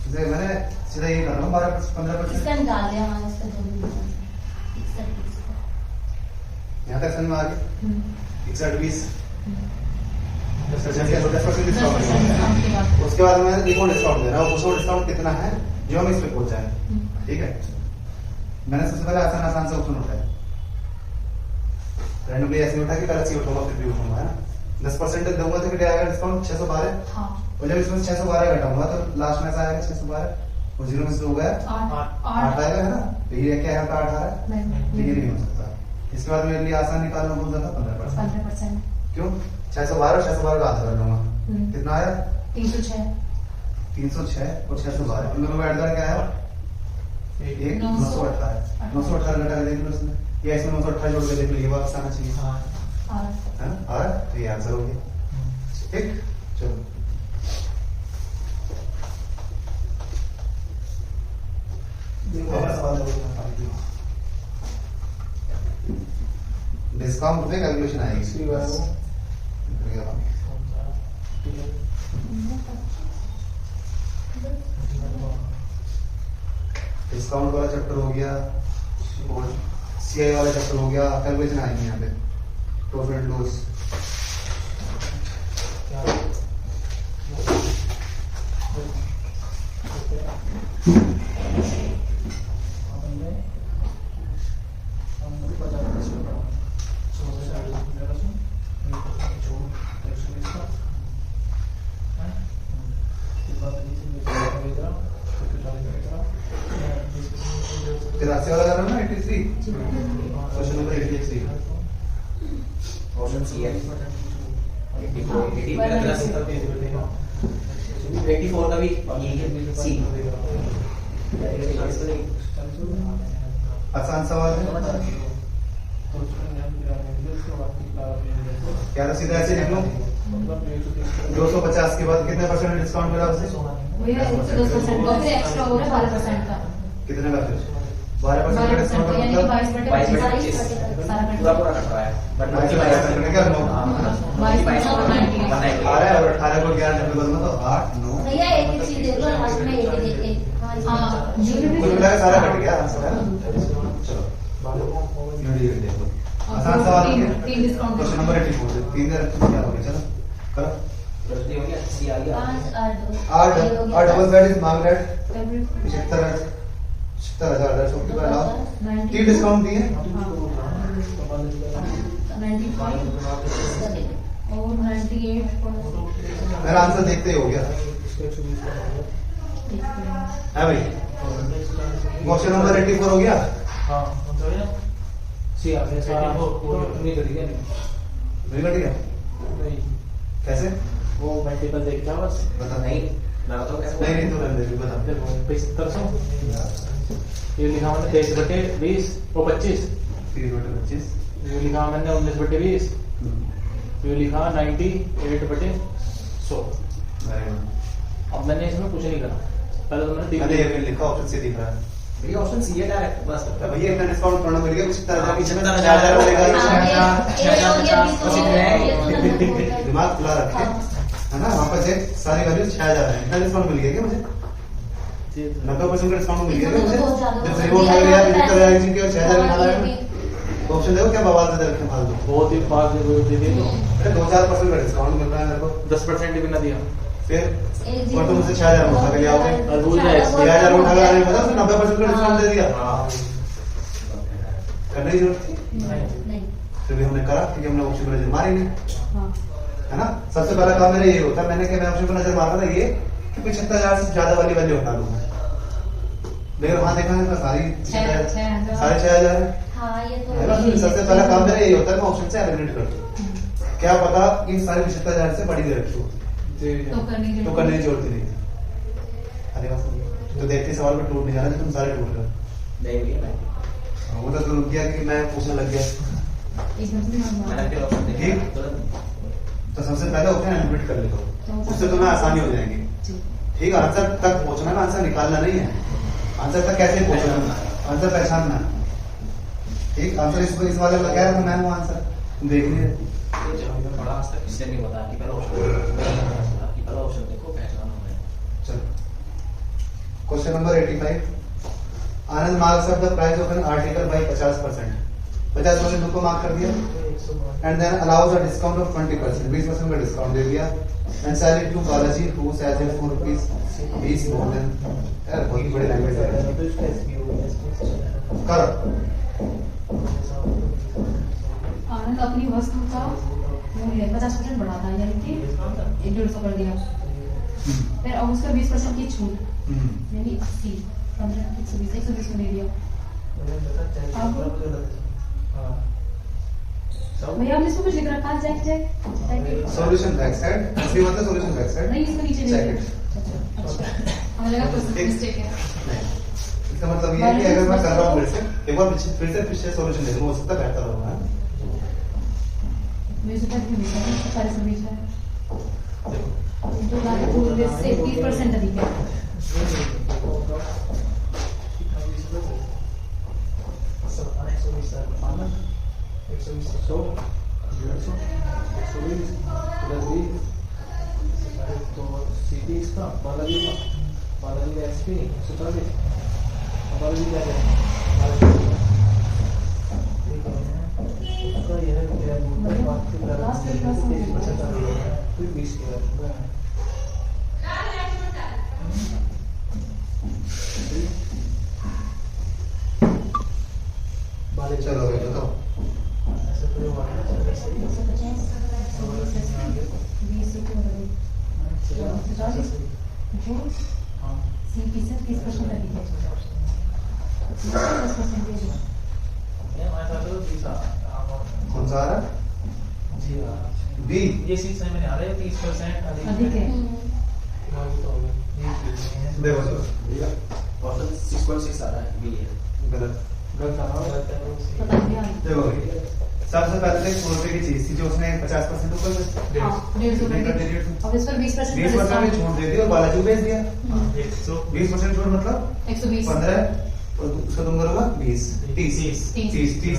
जैसे मैंने सीधा ये कर रहा हूँ 12-15%। इसका निकाल दिया हमारे इसका जो भी यहाँ तक समझ में आ गया। 61-20 10% डिस्काउंट। 10% के बाद उसके बाद मैं एक और डिस्काउंट दे रहा हूँ। वो डिस्काउंट कितना है जो हम इस पे पहुंच जाए, ठीक है। मैंने सबसे पहले आसान से ऑप्शन उठाया, रैंडमली ऐसे उठा के पहले सी उठाऊंगा फिर भी उठाऊंगा, है ना। 10% दूंगा तो कितना आएगा डिस्काउंट 612। हाँ और जब इसमें 612 घटाऊंगा तो लास्ट में ऐसा आएगा 612 और 0 में से हो गया 8 आएगा, है ना। तो ये क्या यहाँ पे 8 आ रहा है, तो ये नहीं हो सकता। इसके बाद मेरे लिए आसान निकालना कौन सा था 15%। 15%। क्यों 612 612 का आधा कर लूंगा, कितना आया 306 306 और 612 इन दोनों का ऐड करके आया 918 घटा के देख लो इसमें, या इसमें 918 जोड़ के देख लो, ये वापस आना चाहिए, और है ना। आ रहा है तो ये आंसर हो गया, ठीक। चलो डिस्काउंट पे कैलकुलेशन आएगी। डिस्काउंट वाला चैप्टर हो गया और सीआई वाला चैप्टर हो गया, कैलकुलेशन आएगी यहाँ पे प्रॉफिट एंड लॉस। तिरासी वाला कर रहा हूँ ना 83, क्वेश्चन नंबर 83 ऑप्शन सी है 84 का भी सी। आसान सवाल है क्या, तो सीधा ऐसे लिख लो 250 के बाद कितने परसेंट डिस्काउंट मिला उसे, भैया 10% और फिर एक्स्ट्रा हो रहा है 12% का। कितने का फिर 12% का डिस्काउंट यानी कि 22 बटे 22 25 बटे 25 सारा पूरा पूरा कट रहा है बट 22% क्या लो आ रहा है। और 18 को 11 नब्बे बदलना तो 8 9 भैया एक ही चीज देख लो लास्ट में एक ही देख के हाँ कुल मिला के सारा कट गया आंसर, है ना। चलो ये देखो आसान सवाल है। 3 डिस्काउंट क्वेश्चन नंबर 84 3 का क्या हो गया, चलो करो। जल्दी हो गया सी आ गया 8 डबल बेड इज मार्गरेट 76000 के अलावा 3 डिस्काउंट दिए 95 और 98 मेरा आंसर देखते ही हो गया है भाई। क्वेश्चन नंबर 84 हो गया, सी आपने सारा नहीं कर दिया नहीं कट गया नहीं, कैसे वो मल्टीपल देख क्या बस बता। नहीं मैं बताऊं कैसे नहीं तो रहने दे, बता। 7500 ये लिखा मैंने 23 बटे 20 और 25, 3 बटे 25 ये लिखा मैंने 19 बटे 20, ये लिखा 98 बटे 100। अब मैंने इसमें कुछ नहीं करा, पहले तो मैंने मैंने ये लिखा ऑप्शन से दिख रहा है भैया ऑप्शन सी है डायरेक्ट बस। तो भैया इतना डिस्काउंट थोड़ा मिल गया, कुछ तरह का 70,000 मिलेगा। दिमाग दिमाग खुला रखे, है ना। वहाँ पर चेक सारी वैल्यू 6000 है, इतना डिस्काउंट मिल गया क्या मुझे, 90% का डिस्काउंट मिल गया क्या मुझे। जब रिवॉर्ड हो गया 75,000 की और 6000 निकाला है, तो ऑप्शन देखो क्या बवाल दे रखे फालतू। बहुत ही फास्ट दे दिए तो 2-4% का डिस्काउंट मिल रहा है मेरे को, 10% भी ना दिया, फिर और तुम मुझसे 6000 उठा के ले आओगे, और भूल जाए 6000 उठा के लाने पता 90% का डिस्काउंट दे दिया, करने की जरूरत थी। नहीं फिर भी हमने करा क्योंकि हमने ऑप्शन पर नजर मारी नहीं, है ना। सबसे पहला काम मेरा ये होता है, मैंने क्या ऑप्शन पर नजर मारा था ये कि 75,000 से ज्यादा वाली वैल्यू हटा लूंगा, लेकिन वहां देखा है सारी 6,500 है, हाँ ये तो है ना। सबसे पहला काम मेरा ये होता है मैं ऑप्शन से एलिमिनेट कर दूं, क्या पता इन सारी 75,000 से बड़ी दे रखी होती तो करने की तो करने की जरूरत ही नहीं थी। अरे बात तो देखते सवाल में टूट नहीं जाना, तुम सारे टूट गए। नहीं भैया मैं वो तो रुक गया कि मैं पूछने लग गया, मैंने फिर ऑप्शन देखा ठीक। तुरंत तो सबसे पहले ऑप्शन एलिमिनेट कर लेता हूँ, उससे तुम्हें आसानी हो जाएगी, ठीक। आंसर तक पहुंचना है, आंसर निकालना नहीं है, आंसर तक कैसे पहुंचना है, आंसर पहचानना है, ठीक। आंसर इस वाले में क्या है, मैं वो आंसर तुम देख लीजिए। बड़ा आज तक किसने नहीं बताया कि पहला ऑप्शन देखो पहचाना है। चलो question number 85 Anand marks of the price of an article by 50%. 50% उनको मार्क कर दिया and then allows a discount of 20%. 20% का डिस्काउंट दे दिया and sell it to Balaji who sells it for ₹4 more then. यार बहुत ही बड़ी लैंग्वेज है. करो. आनंद अपनी वस्तु का मूल्य 50% बढ़ाता है, यानी कि 150 कर दिया. फिर अब उसका 20% की छूट यानी 80, 15, 120 में दे दिया. भैया हमने इसको कुछ लिख रखा है जैक सॉल्यूशन बैक साइड. इसकी मतलब सॉल्यूशन बैक साइड नहीं, इसको नीचे लिख सेकंड. अच्छा हमें लगा कुछ मिस्टेक है. इसका मतलब ये है कि अगर मैं कर रहा हूँ एक बार फिर से सॉल्यूशन दे दूँ, हो सकता है बेहतर होगा. म्यूजिक भी मिलता है सारे सब बीच में जो गाने पूरे से 30% अधिक है. चलो बताओ. 30% अधिक है. कौन सा आ रहा? बी. ये 6 में आ रहे हैं 30% अधिक है. देखो चलो ऑप्शन 6.6 आ रहा है बी है. गलत. पता नहीं यार. देखो सबसे पहले 100 रुपए की चीज थी जो उसने 50% ऊपर से हाँ 150 नहीं कर दी. अब इस पर 20% 20% में छूट दे दी और बालाजी को भेज दिया. 20% छूट मतलब 120 15 और उसका तुम करोगा 20 30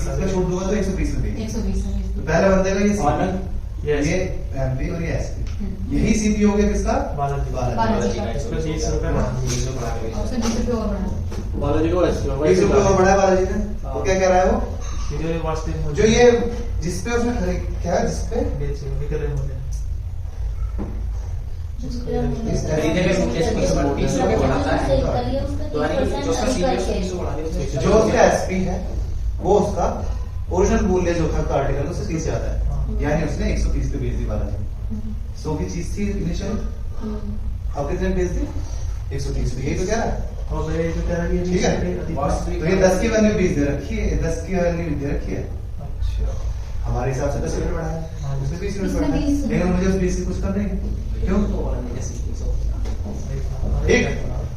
का छूट दूंगा तो 120 में देगी. 120 तो पहले बंदे का ये सीपी, ये एमपी और ये एसपी, यही सीपी हो गया किसका? बालाजी. बालाजी का. इसमें 20 रुपए बढ़ा दिए. 20 बढ़ा के और उसने 20 रुपए और बढ़ा. बालाजी को 20 रुपए और बढ़ाया बालाजी ने. वो क्या कह रहा है? वो ये वास्तविक जो ये जिसपे उसने खरीद क्या है जिसपे बेचे विक्रय मूल्य खरीदने के मूल्य से 20 रुपए बढ़ाता है. तो यानी कि जो उसका सीपी है उसको बढ़ा दिया. जो उसका एसपी है वो उसका ओरिजिनल मूल्य जो था आर्टिकल उससे 30 ज्यादा है. यानी उसने 130 पे बेच दी बालाजी. 100 की चीज थी इनिशियल, अब कितने बेच दी? 130 पे. यही तो कह रहा है. और ये जो कह रहा है ये ठीक है. वास्तविक तो ये 10 की वैल्यू 20 दे रखी है, 10 की वैल्यू दे रखी है. अच्छा हमारे हिसाब से 10 यूनिट बढ़ाया है, उसने 20 यूनिट इसमें बढ़ाया. 20 लेकिन मुझे उस 20 की कुछ करना है. क्यों? एक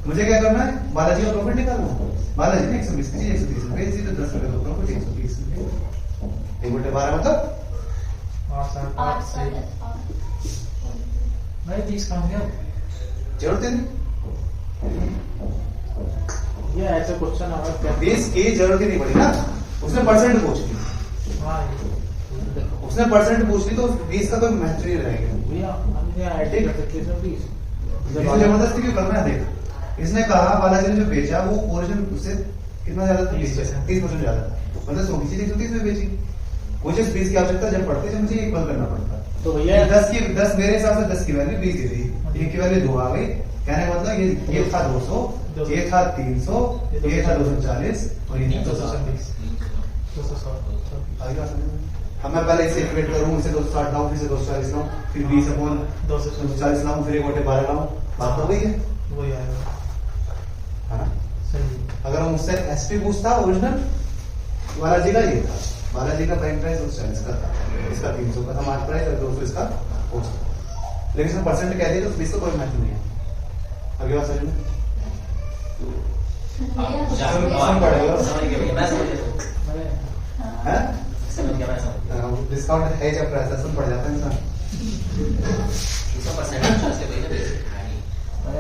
मुझे क्या करना है? बालाजी का प्रॉफिट निकालना है. बालाजी ने 120 की 130 रुपए बेच दी तो 10 रुपए का प्रॉफिट 130 रुपए. 1/12 मतलब 8 नहीं 30 काम गया. जरूरत नहीं. ये ऐसे क्वेश्चन हमारा क्या 20 की जरूरत ही नहीं पड़ी ना. उसने परसेंट पूछ ली. हाँ उसने परसेंट पूछ ली तो 20 का कोई महत्व नहीं रहेगा. भैया हमने ऐड कर सकते हैं 20. इसको जबरदस्ती क्यों करना है? देख इसने कहा बालाजी ने जो बेचा वो ओरिजिनल उससे कितना ज्यादा था? 30% ज्यादा था. मतलब 100 की चीज 130 में बेची. मुझे 20 की आवश्यकता जब पड़ती है मुझे इक्वल करना पड़ता है. तो भैया 10 मेरे हिसाब से 10 की वैल्यू 20 दे दी. 1 की वैल्यू 2 आ गई. कहने का मतलब ये था 200, ये था 300, ये था 240 और ये था 270. 260 हम मैं पहले इसे इक्वेट करूं, इसे 260 लाऊं, फिर से 240 लाऊं, फिर 20 अपॉन 240 लाऊं, फिर 1/12 लाऊं. बात हो गई है. वही आएगा. हाँ सही. अगर हम उससे एसपी पूछता ओरिजिनल बालाजी का ये था. बालाजी का प्राइम प्राइस 240 का था, इसका 300 का था मार्क प्राइस और 200 इसका हो सकता. लेकिन इसमें परसेंट कह दिया तो 20 का कोई महत्व नहीं है. अगली बात समझ में डिस्काउंट है जब प्राइस पड़ जाता है इंसान.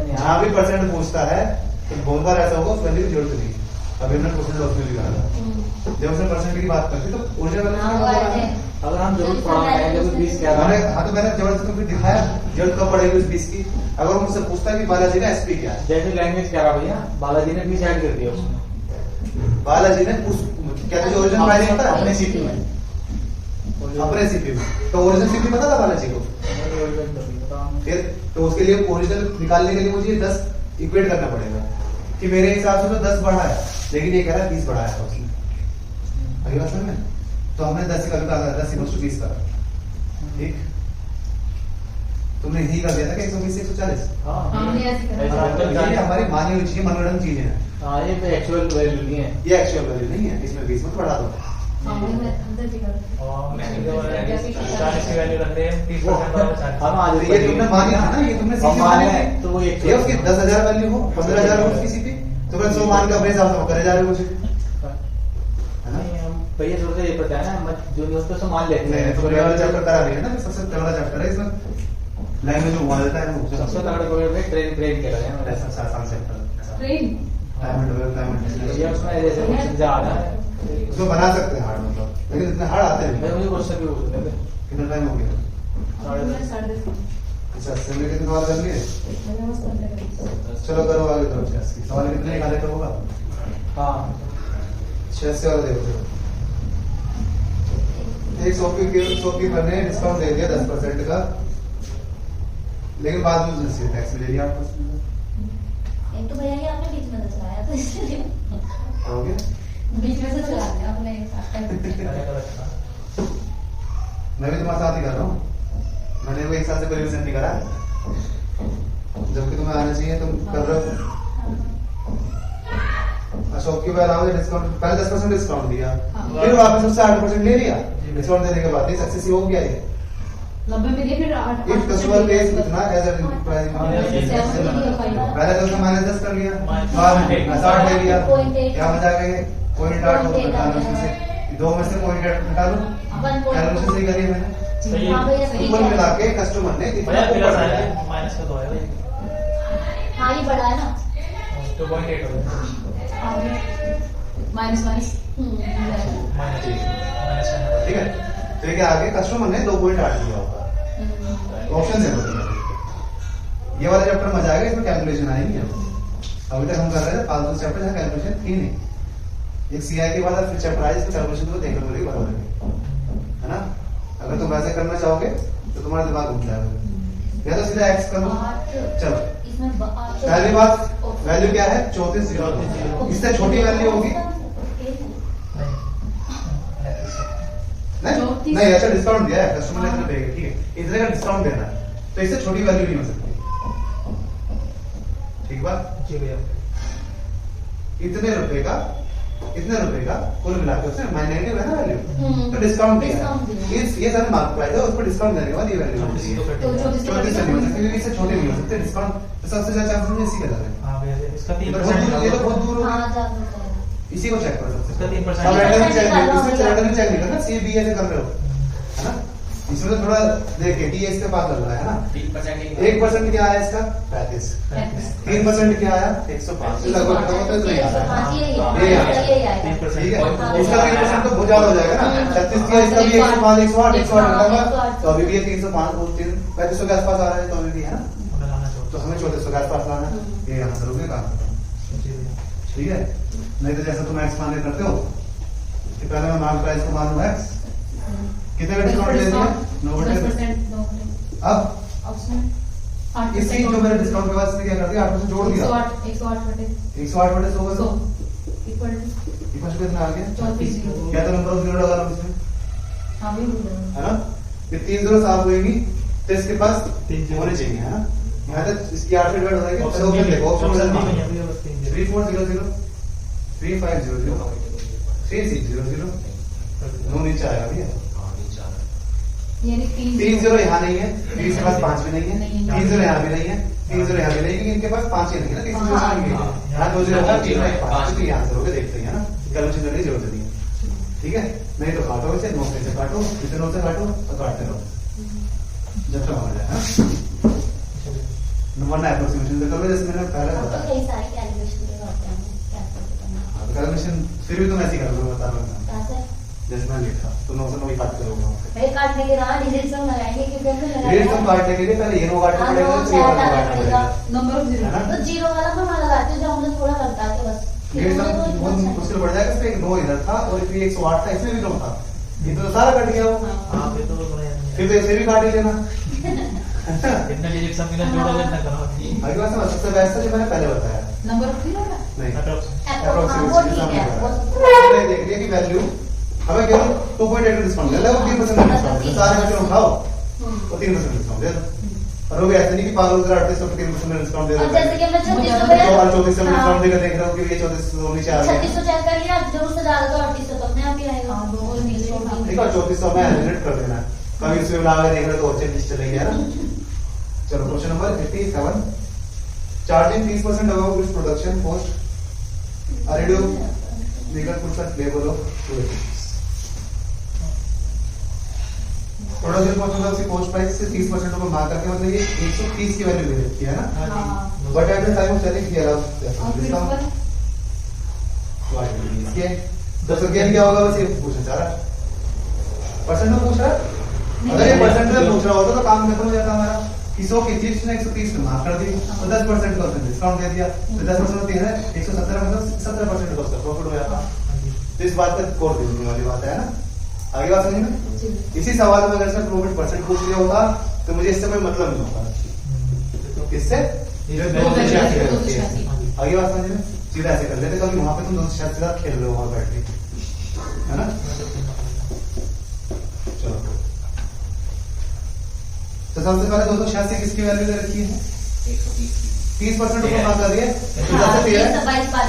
जहाँ भी परसेंट पूछता है तो बहुत बार ऐसा होगा उस वैल्यू की जरूरत नहीं. अभी हमने क्वेश्चन उसमें लिखा था जब उसने परसेंट की बात करती तो ओरिजिनल हाँ, वो आए थे। अगर हम जरूरत पड़ा है जब 20 कह रहा मैंने है, हाँ तो मैंने जबरदस्ती फिर दिखाया जरूरत कब पड़ेगी उस 20 की। अगर वो मुझसे पूछता है कि बालाजी का एसपी क्या है, जैसे लैंग्वेज कह रहा भैया, बालाजी ने 20 ऐड कर दिया उसमें बालाजी ने उस क्या था ओरिजिनल प्राइस पता है अपने सीपी में, अपने सीपी में, तो ओरिजिनल सीपी पता था बालाजी को। फिर तो उसके लिए ओरिजिनल निकालने के लिए मुझे 10 इक्वेट करना पड़ेगा कि मेरे हिसाब से तो 10 बढ़ा है, लेकिन ये कह रहा है 20 बढ़ाया था उसने। अगली बात समझ में? तो हमने 10 का 10 = 20 करा, ठीक। तुमने यही कर दिया था कि 120 से 140। हमने ऐसे करा। ये हमारी मानी हुई चीजें, मनोरंजन चीजें हैं, हाँ ये एक्चुअल वैल्यू नहीं है। ये एक्चुअल वैल्यू नहीं है, इसमें 20 मत बढ़ा दो। हमने अंदर भी कर और मैंने जो 40 की वैल्यू रखते हैं 30% और 40। हम आज तो ये तुमने मानी है ना, ये तुमने हम सीपी माने मानी हैं, तो वो है। ये उसकी 10,000 वैल्यू हो, 15,000 हो उसकी सीपी, तो मैं 100 मान के अपने हिसाब से करे जा रहे हो मुझे, है ना? नहीं, हम भैया सोचते ये पता है ना, मत जो नहीं होता सो मान लेते नहीं हैं। तो ये वाला चैप्टर करा रही है ना, सबसे तगड़ा चैप्टर है इसमें, लैंग्वेज में हुआ जाता है ना, सबसे तगड़े पकड़ में ट्रेन कह रहे हैं ऐसा आसान चैप्टर। ट्रेन भैया उसमें जैसे क्वेश्चन जा रहा है, उसको बना सकते हैं हार्ड, मतलब लेकिन इतने हार्ड आते मैं नहीं। मुझे क्वेश्चन भी पूछ रहे थे। कितना टाइम हो गया? हमने 10:30 अच्छा असेंबली कितने सवाल कर लिए? मैंने बस कर चलो करो आगे करो। 86 सवाल कितने निकाले तो होगा? हाँ 86 वाला देखो। एक 100 की पर ने डिस्काउंट दे दिया 10% का, लेकिन बाद में उसने टैक्स ले लिया आपको। एक तो भैया ये आपने बीच में से चलाया तो इसलिए हो गया? बीच में से चला दिया आपने मैं भी तुम्हारे साथ ही कर रहा हूँ, मैंने वो एक साल से कोई रिविजन नहीं करा, जबकि तुम्हें आना चाहिए, तुम कर रहे हो। अशोक के अलावा डिस्काउंट पहले 10% डिस्काउंट दिया, फिर वापस उससे 8% ले लिया डिस्काउंट देने के बाद, ये सक्सेसिव हो गया ये। 90 में दिए फिर 8 इफ कस्टमर पेज कितना एज अ प्राइस, पहले तो उसने -10 कर लिया, बाद में 60 ले लिया, क्या मजा आ गई? पॉइंट 8 हो गया, उसमें से 2 में से पॉइंट 8 हटा लो, कैलकुलेशन सही करी मैंने। हाँ भैया तो सही कुल है। मिला के कस्टमर ने इतना भैया मेरा ऊपर सारा दिया। माइनस का तो है भाई, हाँ ये बड़ा है ना 2.8 हो गया, माइनस माइनस ठीक है, तो ये क्या आ गया? कस्टमर ने 2.8 दिया होगा, ऑप्शन है दो। ये वाला चैप्टर मजा आएगा, इसमें कैलकुलेशन आएंगे। अभी तक हम कर रहे थे फालतू चैप्टर जहाँ कैलकुलेशन थी नहीं। एक सीआई के बाद फिर चैप्टर आए जिसमें कैलकुलेशन तो देखने मिलेगी बराबर, है ना? अगर तुम वैसे करना चाहोगे तो तुम्हारा दिमाग घूम जाएगा, या तो सीधा एक्स कर लो। चलो इसमें पहली बात, वैल्यू क्या है? 34,000। इससे छोटी वैल्यू होगी नहीं, नहीं अच्छा डिस्काउंट दिया है कस्टमर ने, इतना पे ठीक है, इतने का डिस्काउंट देना है, तो इससे छोटी वैल्यू नहीं हो सकती, ठीक बात? जी भैया इतने रुपए का कुल मिला के उसने -9 है ना वैल्यू, तो डिस्काउंट दिया, ये सारे मार्क प्राइस है, उस पर डिस्काउंट देने के बाद ये वैल्यू होती है। तो 34 से नहीं हो सकती, क्योंकि इससे छोटे नहीं हो सकते डिस्काउंट, तो सबसे ज्यादा चांस है इसी का ज्यादा है। हाँ भैया इसका ये तो बहुत दूर, ये तो 3% बहुत दूर हो हाँ गया, ज्यादा होता है। इसी को चेक करो सबसे। इसका अब 3% रैंडम चेक नहीं, इसमें रैंडम चेक नहीं करना, सी बी ऐसे कर रहे हो, है ना? इसमें तो थोड़ा देखिए टी इसके पास लग रहा है ना, 1% क्या आया इसका? 35। 3% क्या आया? 105। लगभग तो इतना ही आ रहा है, ठीक है? इसका 3% तो बहुत ज्यादा हो जाएगा ना, 36 किया, इसका भी 105, 108, 108 लगा, तो अभी भी ये 305, 3500 के आसपास आ रहा है, तो अभी भी है ना, तो हमें 3400 के आसपास लाना है, ये यहाँ से रुके काम, ठीक है? नहीं तो जैसा तुम एक्स मान करते हो कि पहले मैं मार्क प्राइस को मानूं एक्स, कितने का डिस्काउंट ले दिया? 90%। अब इसी जो मेरे डिस्काउंट के बाद इसने क्या कर दिया? 8% जोड़ दिया, 108 बटे 108 बटे 100 100 का इक्वल इक्वल कितना आ गया? 34 क्या तो नंबर ऑफ जीरो लगा रहा हूं इसमें, हाँ भी है ना? ये 3 जीरो साफ होगी तो इसके पास 3 होने चाहिए, है ना? यहाँ तक इसकी 8 डिवाइड हो जाएगी, तो ऑप्शन देखो, ऑप्शन बदलना 3400 3500 3600 दो नीचे आएगा भैया, यानी 3 जीरो यहाँ नहीं है, 3 के पास 5 भी नहीं है, 3 जीरो यहाँ भी नहीं है, 3 जीरो यहाँ भी नहीं है, क्योंकि इनके पास 5 ही नहीं है ना, 3 जीरो नहीं है, यहाँ 2 जीरो का 3 में 5, तो यहाँ से होके देखते हैं, है ना? कैलकुलेशन करने की जरूरत नहीं है, ठीक है? नहीं तो काटो इसे, 9 से काटो, इसे 9 से काटो, तो काटते रहो जब तक हो जाए, वरना अप्रोक्सीमेशन से कर लो, जैसे मैंने पहले अब तो बताया। कई सारे कैलकुलेशन के होते हैं, कैसे करना। कैलकुलेशन फिर भी तुम ऐसे ही करोगे, बता रहा हूँ कैसे? जैसे मैं लिखा तो 909 ही काट करोगे वहाँ पे। भाई काटने के बाद डिजिट हम लगाएंगे क्योंकि हमने लगाया रेट तुम काटने के लिए पहले ये नो काटना हाँ, पड़ेगा, नो फिर ये वाला चार काटना पड़ेगा, नंबर ऑफ जीरो है ना? तो जीरो वाला मैं वहाँ लगाती हूँ जब हमने थोड़ा करता है बस। रेट तब बहुत मुश्किल पड़ जाएगा, इसमें एक 9 इधर था और फिर 108 था, इसमें भी 9 था, ये तो सारा कट गया वो, हाँ फिर तो थोड़ा फिर तो इसे भी काट ही लेना। इतना डिजिट सब मिला जोड़ा लेना करो आगे बात समझ, सबसे बेस्ट था जो मैंने पहले बताया, नंबर ऑफ जीरो है नहीं वो ठीक है वो हमने देख लिया कि वैल्यू हमें केवल 2.8 डिस्काउंट ले लो, 3% डिस्काउंट दे, सारे बच्चे उठाओ और 3% डिस्काउंट दे दो, और वो भी ऐसे नहीं कि 5,38 को 3% डिस्काउंट दे और दो, जैसे कि मैं 3600 तो और पे 34 डिस्काउंट देकर देख रहा हूँ कि ये 34 नीचे आ गया, 3600 चेक कर लिया जरूर से डाल दो 3800 तो अपने आप ही आएगा। हाँ, दो और नीचे होगा। ठीक है, 3400 में एलिमिनेट कर देना, कभी इसमें मिला के देख रहे तो अच्छे लिस्ट चलेगी, है ना? चलो question number 87, charging 30% above its production cost, a radio vehicle puts a label of 280. Production cost मतलब उसकी कॉस्ट प्राइस से 30% ऊपर मार्क करके, मतलब ये 130 की वैल्यू दे रखी है ना, हाँ। But at the time of selling here और फिर डिस्काउंट ऊपर इसके 200 गेन क्या होगा, बस ये पूछना चाह रहा परसेंट में पूछ रहा है। अगर ये परसेंट में पूछ रहा होता तो काम खत्म हो जाता हमारा कि 100 की चीज ने 130 में मार्क कर दी तो 10% का उसने डिस्काउंट दे दिया, तो 10% में 3 है 117 मतलब 17% का उसका प्रॉफिट हो जाता। तो इस बात का कोर देने वाली बात है ना, आगे बात समझ में। इसी सवाल में अगर इसमें प्रॉफिट परसेंट पूछ लिया होता तो मुझे इससे कोई मतलब नहीं होता, किससे आगे बात समझ में, सीधा ऐसे कर लेते क्योंकि वहां पे तुम 286 के साथ खेल रहे हो वहां बैठ के, है ना? चलो तो सबसे पहले 286 किसकी वैल्यू दे रखी है, 30% ऊपर मार्क कर दिए,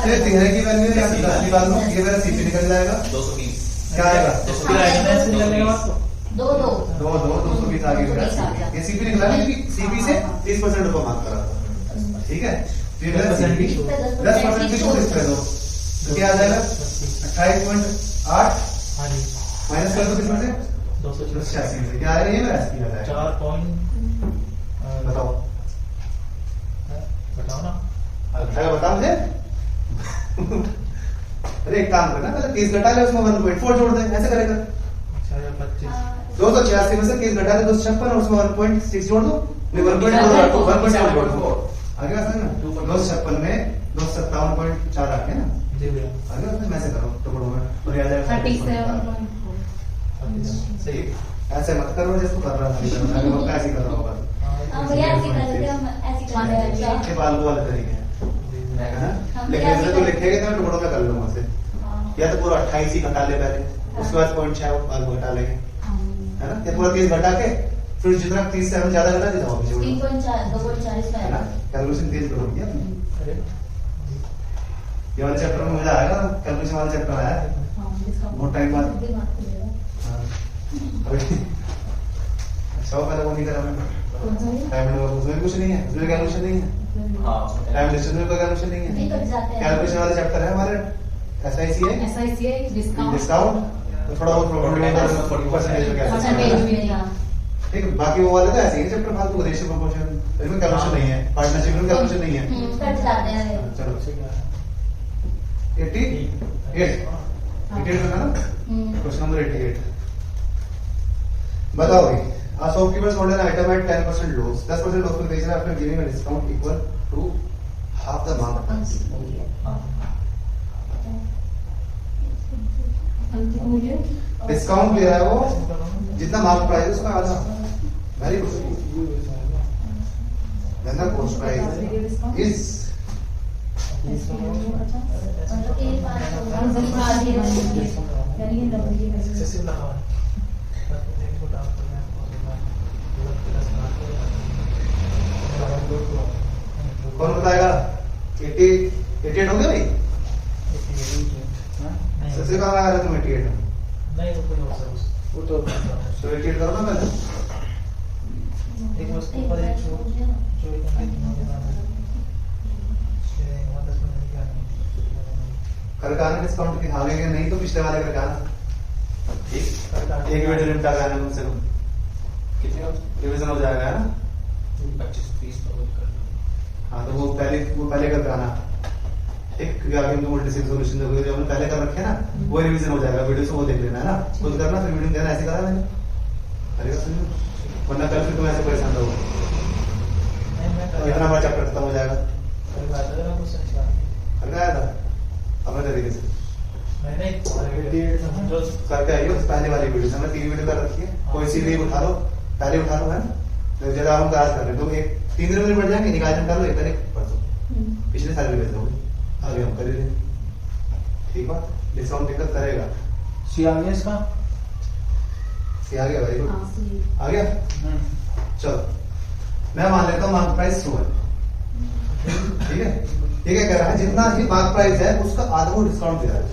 फिर 13 की वैल्यू है, यहाँ से 10 निकाल लो, ये मेरा सीपी निकल जाएगा, 220 क्या आएगा? 220 आ गया, ये सीपी निकला ना, क्योंकि सीपी से 30% ऊपर मार्क करा था, ठीक है? फिर 10% की छूट इस पे दो, तो क्या आ जाएगा 28.8 माइनस कर दो किसमें से 286 में से, क्या आएगा? ये मेरा एसपी आ जाएगा, 4 पॉइंट बताओ बताओ ना, बता मुझे। अरे एक काम करना, पहले 30 घटा ले, उसमें 1.4 जोड़ दे, ऐसे करेगा। 286 में से 30 घटा ले 256 और उसमें 1.6 जोड़ दो, नहीं 1.4 जोड़ दो, आगे बात समझना, 256 में 257.4 आ गया ना, जी भैया आगे बात मैं ऐसे करो टुकड़ों में और याद आएगा 37.4 सही, ऐसे मत करो जिसको कर रहा था, आगे मत ऐसे कर रहा होगा, भैया ऐसे कर लेते हम ऐसे कर लेते हैं ये फालतू वाले तरीके हैं, लेकिन इसमें तो लिखेगा तो मैं टुकड़ों में कर लूंगा उसे, या तो पूरा 28 ही घटा ले पहले, उसके बाद 0.6 घटा लेंगे, है ना? या पूरा 30 घटा के फिर जितना 30 से हम ज्यादा घटा दे जाओ, 3.4 है ना? कैलकुलेशन तेज करो भैया, अरे ये वाले चैप्टर में मजा आएगा, कैलकुलेशन वाला चैप्टर आया है बहुत टाइम बाद। अच्छा वो पहले वो नहीं करा मैंने, टाइम उसमें कुछ नहीं है, उसमें कैलकुलेशन नहीं है, टाइम डिस्टेंस में कोई कैलकुलेशन नहीं है, कैलकुलेशन वाले चैप्टर है हमारे SICA डिस्काउंट, तो थोड़ा बहुत परसेंटेज में कैलकुलेशन, ठीक है? बाकी वो वाले तो ऐसे ही चैप्टर फालतू का, रेशियो प्रोपोर्शन, इसमें कैलकुलेशन नहीं है, पार्टनरशिप में कैलकुलेशन नहीं है। कट जाते हैं चलो 88 में ना, क्वेश्चन नंबर 88 बताओ भाई, a shopkeeper sold an item at 10% loss, 10% loss पे बेच रहा है after giving a discount equal to half the market price, discount ले रहा है वो जितना मार्केट प्राइस है उसका आधा, very good, then the cost price is excessive लगा हुआ है, कौन बताएगा? 88 हो गया भाई, सबसे कहाँ आ रहा है तुम 88 में, नहीं वो कोई हो सकता, वो तो 88 करो ना पहले, एक वस्तु पर एक छूट जो करके आना डिस्काउंट की खाएंगे, नहीं तो पिछले वाले करके आना, एक वीडियो निपटा के आना कम से कम, कितने रिवीजन हो जाएगा, है ना? 25-30 कर, हाँ तो वो पहले करके आना, ठीक, क्योंकि आगे हमको मल्टीपल सॉल्यूशन जो हमने पहले कर रखे हैं ना, वो रिवीजन हो जाएगा, वीडियो से वो देख लेना है ना, खुद करना, फिर वीडियो देना, ऐसे करा मैंने, अरे वरना कल फिर तुम ऐसे परेशान रहोगे, इतना बड़ा चैप्टर खत्म हो जाएगा। करके आया था अपने तरीके से जो करके आइए, पहले वाली वीडियो से हमने 3 वीडियो कर रखी है, कोई सी भी उठा लो, पहले उठा लो है ना, तो जरा हम क्लास कर रहे हैं तो एक 3 दिन में बढ़ जाएंगे, निकाल डालो, एक तारीख पढ़ दो, पिछले साल भी भेज दोगे, आगे हम कर रहे, ठीक है, डिस्काउंट दिक्कत करेगा। सी आ गया इसका, सी आ गया भाई, हाँ, सी। आ गया, चलो मैं मान लेता हूँ मार्क प्राइस 100 है, ठीक है, ये क्या कर रहा है, जितना ही मार्क प्राइस है उसका आधा वो डिस्काउंट दे रहा है,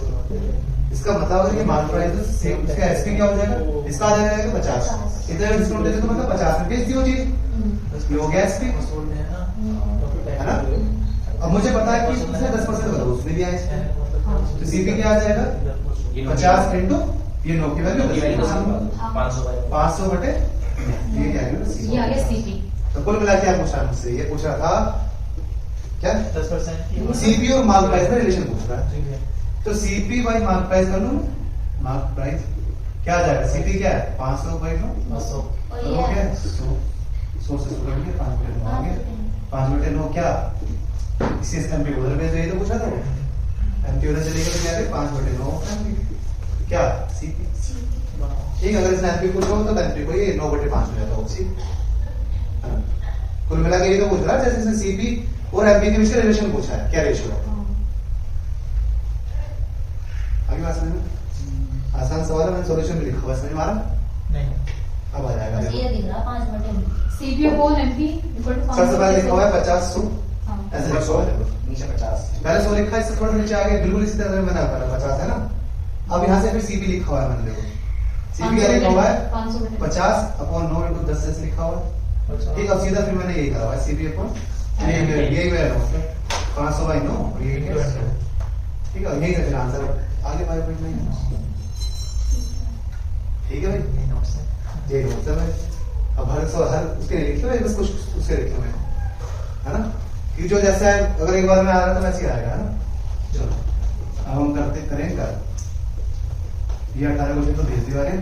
इसका मतलब है कि मार्क प्राइस सेम, इसका एसपी क्या हो जाएगा, इसका आ जाएगा 50, इतना डिस्काउंट देते तो मतलब 50 रुपए इसकी वो चीज, ये हो गया एसपी, है ना। अब मुझे पता है कि इसमें 10% बताओ, उसमें भी आए, तो सीपी क्या आ जाएगा 50 इंटू ये 9 की वैल्यू 500 बटे ये क्या है, ये आ गया सीपी। तो कुल मिला के आप पूछ रहा मुझसे, ये पूछ रहा था क्या 10% सीपी और मार्क प्राइस का रिलेशन पूछ रहा है, तो सीपी बाई मार्क प्राइस कर लो, मार्क प्राइस क्या आ जाएगा, सीपी क्या है 500 बाई 9, और तो ये वो क्या है 100 से 100 करेंगे 5 बटे 9 आ गया, 5 बटे 9 क्या, इसी एमपी उधर भेज दो, ये तो पूछा था, एमपी उधर चलेगा तो क्या है 5 बटे 9 क्या सीपी, ठीक, अगर इसने एमपी पूछा हो तो एमपी को ये 9 बटे 5 हो जाता होगा, कुल मिला के ये तो पूछ रहा है, जैसे इसने सीपी और एमपी के बीच का रिलेशन पूछा है, क्या रेशियो है, आगे बात समझ में, आसान सवाल है, मैंने सॉल्यूशन भी लिखा हुआ है, समझ में आ रहा, नहीं अब आ जाएगा, बस ये दिख रहा 5 बटे CP upon MP equal to सबसे पहले लिखा हुआ है 50 100, हाँ। ऐसे लिखा हुआ है, नीचे 50 पहले 100 लिखा है, इससे थोड़ा नीचे आ गया, बिल्कुल इसी तरह मैंने करा 50 है ना, अब यहाँ से फिर सीपी लिखा हुआ है, मैंने देखो सीपी क्या लिखा हुआ है 500 बटे 50 अपॉन 9 इंटू 10 से लिखा हुआ है, ठीक, अब सीधा फिर मैंने यही करा हुआ है सीपी अपॉन यही मेरा नोट है 500 बाई 9 और यही है, ठीक है, यही है फिर आंसर, आगे बाई पॉइंट नहीं है, ठीक है भाई, यही नोट है भाई, अब हर उसके लिख लो, बस कुछ उसके लिख लो, है ना, कि जो जैसा है अगर एक बार में आ रहा है तो वैसे ही आएगा, है ना। चलो अब हम करेंगे कर ये 18 क्वेश्चन तो भेज दिया है,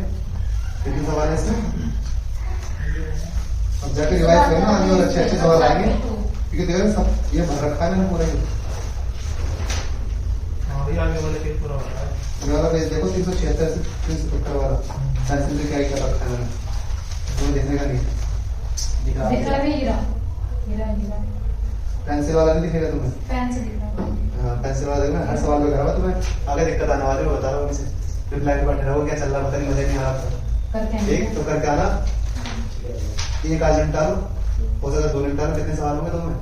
कितने सवाल है इसमें, अब जाके रिवाइज करना, आगे और अच्छे सवाल आएंगे, क्योंकि देखो सब ये भर रखा है मैंने पूरा ही, आगे वाले पेज पूरा हो रहा है, ये वाला पेज देखो 376 से 370 वाला पेंसिल से क्या क्या रखा है मैंने, तो देखने का नहीं दिख रहा है, हीरा हीरा हीरा पेंसिल वाला नहीं दिखेगा तुम्हें, पेन से दिख रहा है, हाँ पेंसिल वाला देखना, हर सवाल में करा तुम्हें आगे दिक्कत आने वाली है, बता रहा हूँ मुझे, रिप्लाई पे बैठे रहो, क्या चल रहा पता नहीं, मजा नहीं आ रहा, करके ठीक, तो करके आना, एक आज निपटालो, हो सकता 2 निपटालो, कितने सवाल होंगे तुम्हें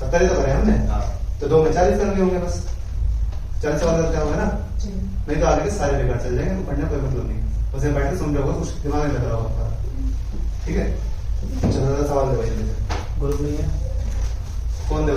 70 ही तो करे हमने, तो 2 में 40 करने होंगे, बस 40 सवाल करते होंगे ना, नहीं तो आगे के सारे बेकार चल जाएंगे, तो पढ़ने कोई मतलब नहीं, बस बैठ के सुन रहे हो, कुछ दिमाग में लग रहा होगा, ठीक है, चलो सवाल दे भाई, ग्रुप नहीं है कौन दे